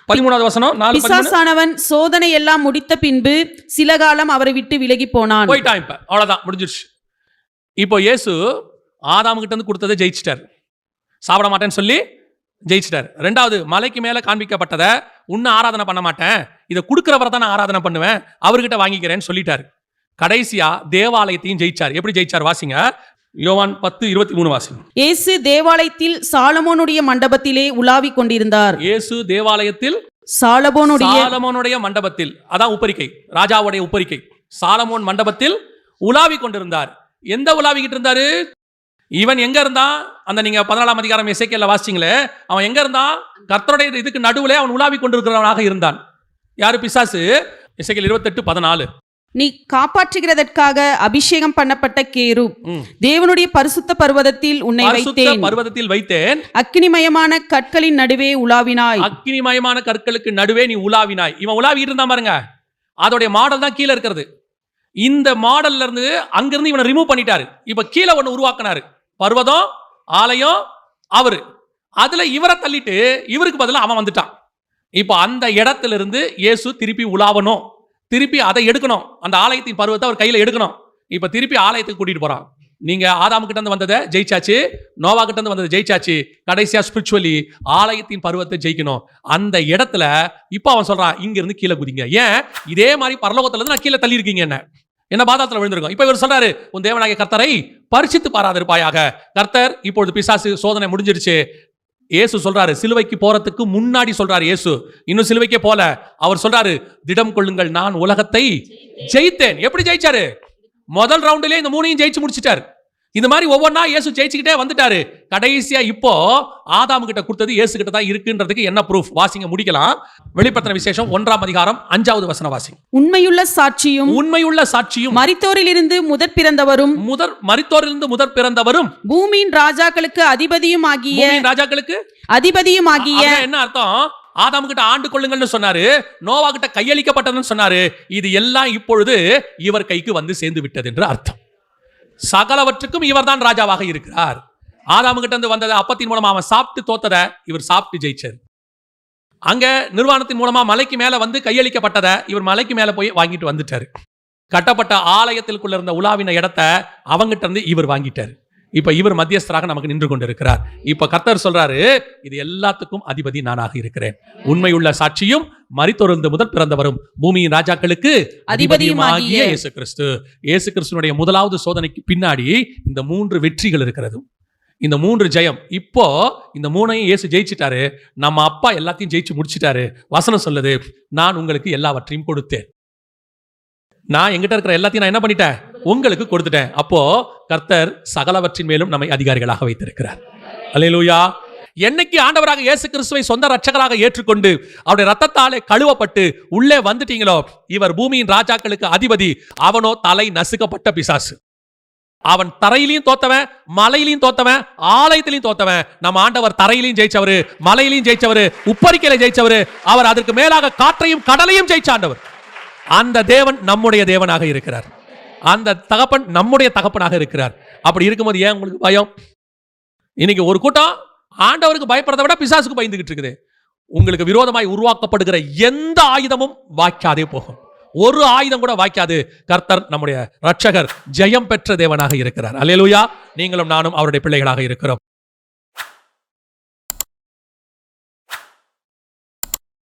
13வது வசனம் 4. பிசாசானவன் சோதனை எல்லாம் முடித்த பின்பு சில காலம் அவரை விட்டு விலகி போனான். போயிட்டான். இப்ப அவ்வளவுதான், முடிஞ்சிருச்சு. இப்போ இயேசு ஆதாம் கிட்ட இருந்து கொடுத்ததை ஜெயிச்சிட்டார், சாப்பிட மாட்டேன்னு சொல்லி ஜெயிச்சிட்டார். 2வது மலைக்கு மேல காண்பிக்கப்பட்டதை உன்ன ஆராதனை பண்ண மாட்டேன், இதை கொடுக்கிறவரை தான் நான் ஆராதனை பண்ணுவேன், அவர்கிட்ட வாங்கிக்கிறேன்னு சொல்லிட்டாரு. கடைசியா தேவாலயத்தையும் ஜெயிச்சார். எப்படி ஜெயிச்சார் வாசிங்க, யோவான் 10:23 வாசிங்க. இயேசு தேவாலயத்தில் சாலமோனுடைய மண்டபத்திலே உலாவிக் கொண்டிருந்தார். இயேசு தேவாலயத்தில் சாலமோனுடைய மண்டபத்தில், அதான் உப்பரிக்கை, ராஜாவுடைய உப்பரிக்கை, சாலமோன் மண்டபத்தில் உலாவிக் கொண்டிருந்தார். எந்த உலாவிக்கிட்டு இருந்தாரு? இவன் எங்க இருந்தான்? அந்த நீங்க 14ஆம் அதிகாரம் எசேக்கியேல்ல வாசிங்களே, அவன் எங்க இருந்தான்? கர்த்தருடைய இதுக்கு நடுவுல அவன் உலாவிக் கொண்டிருக்கிறவனாக இருந்தான். யாரு? பிசாசு. எசேக்கியேல் 28:14. நீ காப்பாற்றுகிறதற்காக அபிஷேகம் பண்ணப்பட்ட கேருப், தேவனுடைய பரிசுத்த பர்வதத்தில் உன்னை வைத்தேன், அக்கினிமயமான கற்களின் நடுவே உலாவினாய். அக்கினிமயமான கற்களுக்கு நடுவே நீ உலாவினாய். இவன் உலாவிட்டு இருந்தான் பாருங்க, அதோடைய மாடல் தான் கீழே இருக்கிறது. இந்த மாடல்ல இருந்து அங்கிருந்து இவனை ரிமூவ் பண்ணிட்டாரு. இப்ப கீழே ஒண்ணு உருவாக்கினாரு, பர்வதம், ஆலயம், அவரு. அதுல இவரை தள்ளிட்டு இவருக்கு பதிலா அவன் வந்துட்டான். இப்ப அந்த இடத்துல இருந்து இயேசு திருப்பி உலாவணும், திருப்பி அதை எடுக்கணும், அந்த ஆலயத்தின் பருவத்தை அவர் கையில எடுக்கணும். இப்ப திருப்பி ஆலயத்துக்கு கூட்டிட்டு போறான். நீங்க ஆதாம் கிட்ட இருந்து வந்ததை ஜெயிச்சாச்சு, நோவா கிட்ட இருந்து வந்ததை ஜெயிச்சாச்சு, கடைசியா ஸ்பிரிச்சுவலி ஆலயத்தின் பருவத்தை ஜெயிக்கணும். அந்த இடத்துல இப்ப அவன் சொல்றான், இங்க இருந்து கீழே குதிங்க. ஏன்? இதே மாதிரி பரலோகத்துல இருந்து நான் கீழே தள்ளி இருக்கீங்க, என்ன பாதாளத்துல விழுந்திருக்கோம். இப்ப இவர் சொல்றாரு, உன் தேவனாகிய கர்த்தரை பரிசித்து பாராதிருப்பாயாக. கர்த்தர் இப்பொழுது பிசாசு சோதனை முடிஞ்சிருச்சு. இயேசு சொல்றாரு, சிலுவைக்கு போறதுக்கு முன்னாடி சொல்றாரு இயேசு, இன்னும் சிலுவைக்கே போல. அவர் சொல்றாரு, திடம் கொள்ளுங்கள், நான் உலகத்தை ஜெயித்தேன். எப்படி ஜெயிச்சாரு? முதல் ரவுண்டிலே இந்த 3ஐயும் ஜெயிச்சு முடிச்சிட்டாரு. இந்த மாதிரி ஒவ்வொன்றா இயேசு ஜெயிச்சுக்கிட்டே வந்துட்டாரு. கடைசியா இப்போ ஆதாம் கிட்ட கொடுத்தது இயேசு கிட்ட தான் இருக்குன்றதுக்கு என்ன ப்ரூஃப்? வாசிங்க, முடிக்கலாம். வெளிப்படுத்தின விசேஷம் 1ஆம் அதிகாரம் 5வது வசனம் வாசிங்க. உண்மையுள்ள சாட்சியும் உண்மையுள்ள சாட்சியும் மரித்தோரிலிருந்து முதற் பிறந்தவரும் மரித்தோரிலிருந்து முதற் பிறந்தவரும் பூமியின் ராஜாக்களுக்கு அதிபதியுமாகிய பூமியின் ராஜாக்களுக்கு அதிபதியுமாகிய அப்படின்னா என்ன அர்த்தம்? ஆதாம் கிட்ட ஆண்டு கொள்ளுங்கள்னு சொன்னாரு, நோவா கிட்ட கையளிக்கப்பட்டதுன்னு சொன்னாரு. இது எல்லாம் இப்பொழுது இவர் கைக்கு வந்து சேர்ந்து விட்டது என்று அர்த்தம். சகலவற்றுக்கும் இவர் தான் ராஜாவாக இருக்கிறார். ஆதாம் கிட்ட இருந்து வந்ததை அப்பத்தின் மூலமா அவன் சாப்பிட்டு தோத்ததை இவர் சாப்பிட்டு ஜெயிச்சார். அங்க நிர்வாணத்தின் மூலமா மலைக்கு மேல வந்து கையளிக்கப்பட்டதை இவர் மலைக்கு மேல போய் வாங்கிட்டு வந்துட்டாரு. கட்டப்பட்ட ஆலயத்திற்குள்ள இருந்த உலாவின இடத்தை அவங்கிட்ட இருந்து இவர் வாங்கிட்டாரு. இப்ப இவர் மத்தியஸ்தராக நமக்கு நின்று கொண்டிருக்கிறார். இப்ப கர்த்தர் சொல்றாரு, இது எல்லாத்துக்கும் அதிபதி நானாக இருக்கிறேன். உண்மையுள்ள சாட்சியும் மரித்தோரிலிருந்து முதல் பிறந்தவரும் பூமியின் ராஜாக்களுக்கு அதிபதியுமாகிய இயேசு கிறிஸ்து. இயேசு கிறிஸ்துனுடைய முதலாவது சோதனைக்கு பின்னாடி இந்த 3 வெற்றிகள் இருக்கிறது. இந்த 3 ஜெயம். இப்போ இந்த 3ஐயும் இயேசு ஜெயிச்சிட்டாரு. நம்ம அப்பா எல்லாத்தையும் ஜெயிச்சு முடிச்சிட்டாரு. வசனம் சொல்லுது, நான் உங்களுக்கு எல்லாவற்றையும் கொடுத்தேன். நான் எங்கிட்ட இருக்கிற எல்லாத்தையும் நான் என்ன பண்ணிட்டேன்? உங்களுக்கு கொடுத்துட்டேன். அப்போ கர்த்தர் சகலவற்றின் மேலும் நம்மை அதிகாரிகளாக வைத்திருக்கிறார். அல்லேலூயா. என்னைக்கு ஆண்டவராக இயேசு கிறிஸ்துவை சொந்த ரட்சகராக ஏற்றுக்கொண்டு அவருடைய ரத்தத்தாலே கழுவப்பட்டு உள்ளே வந்துட்டீங்களோ, இவர் பூமியின் ராஜாக்களுக்கு அதிபதி. அவனோ தலை நசுக்கப்பட்ட பிசாசு. அவன் தரையிலையும் தோத்தவன், மலையிலையும் தோத்தவன், ஆலயத்திலையும் தோத்தவன். நம்ம ஆண்டவர் தரையிலையும் ஜெயிச்சவரு, மலையிலையும் ஜெயிச்சவரு, உப்பரிக்கையில ஜெயிச்சவரு. அவர் அதற்கு மேலாக காற்றையும் கடலையும் ஜெயிச்ச ஆண்டவர். அந்த தேவன் நம்முடைய தேவனாக இருக்கிறார். அந்த தகப்பன் நம்முடைய தகப்பனாக இருக்கிறார். அப்படி இருக்கும்போது ஏன் உங்களுக்கு பயம்? இன்னைக்கு ஒரு கூட்டம் ஆண்டவருக்கு பயப்படுறதை விட பிசாசுக்கு பயந்துகிட்டு இருக்குது. உங்களுக்கு விரோதமாய் உருவாக்கப்படுகிற எந்த ஆயுதமும் வாய்க்காதே போகும். ஒரு ஆயுதம் கூட வாய்க்காது. கர்த்தர் நம்முடைய ரட்சகர் ஜெயம் பெற்ற தேவனாக இருக்கிறார். அல்லேலூயா. நீங்களும் நானும் அவருடைய பிள்ளைகளாக இருக்கிறோம்.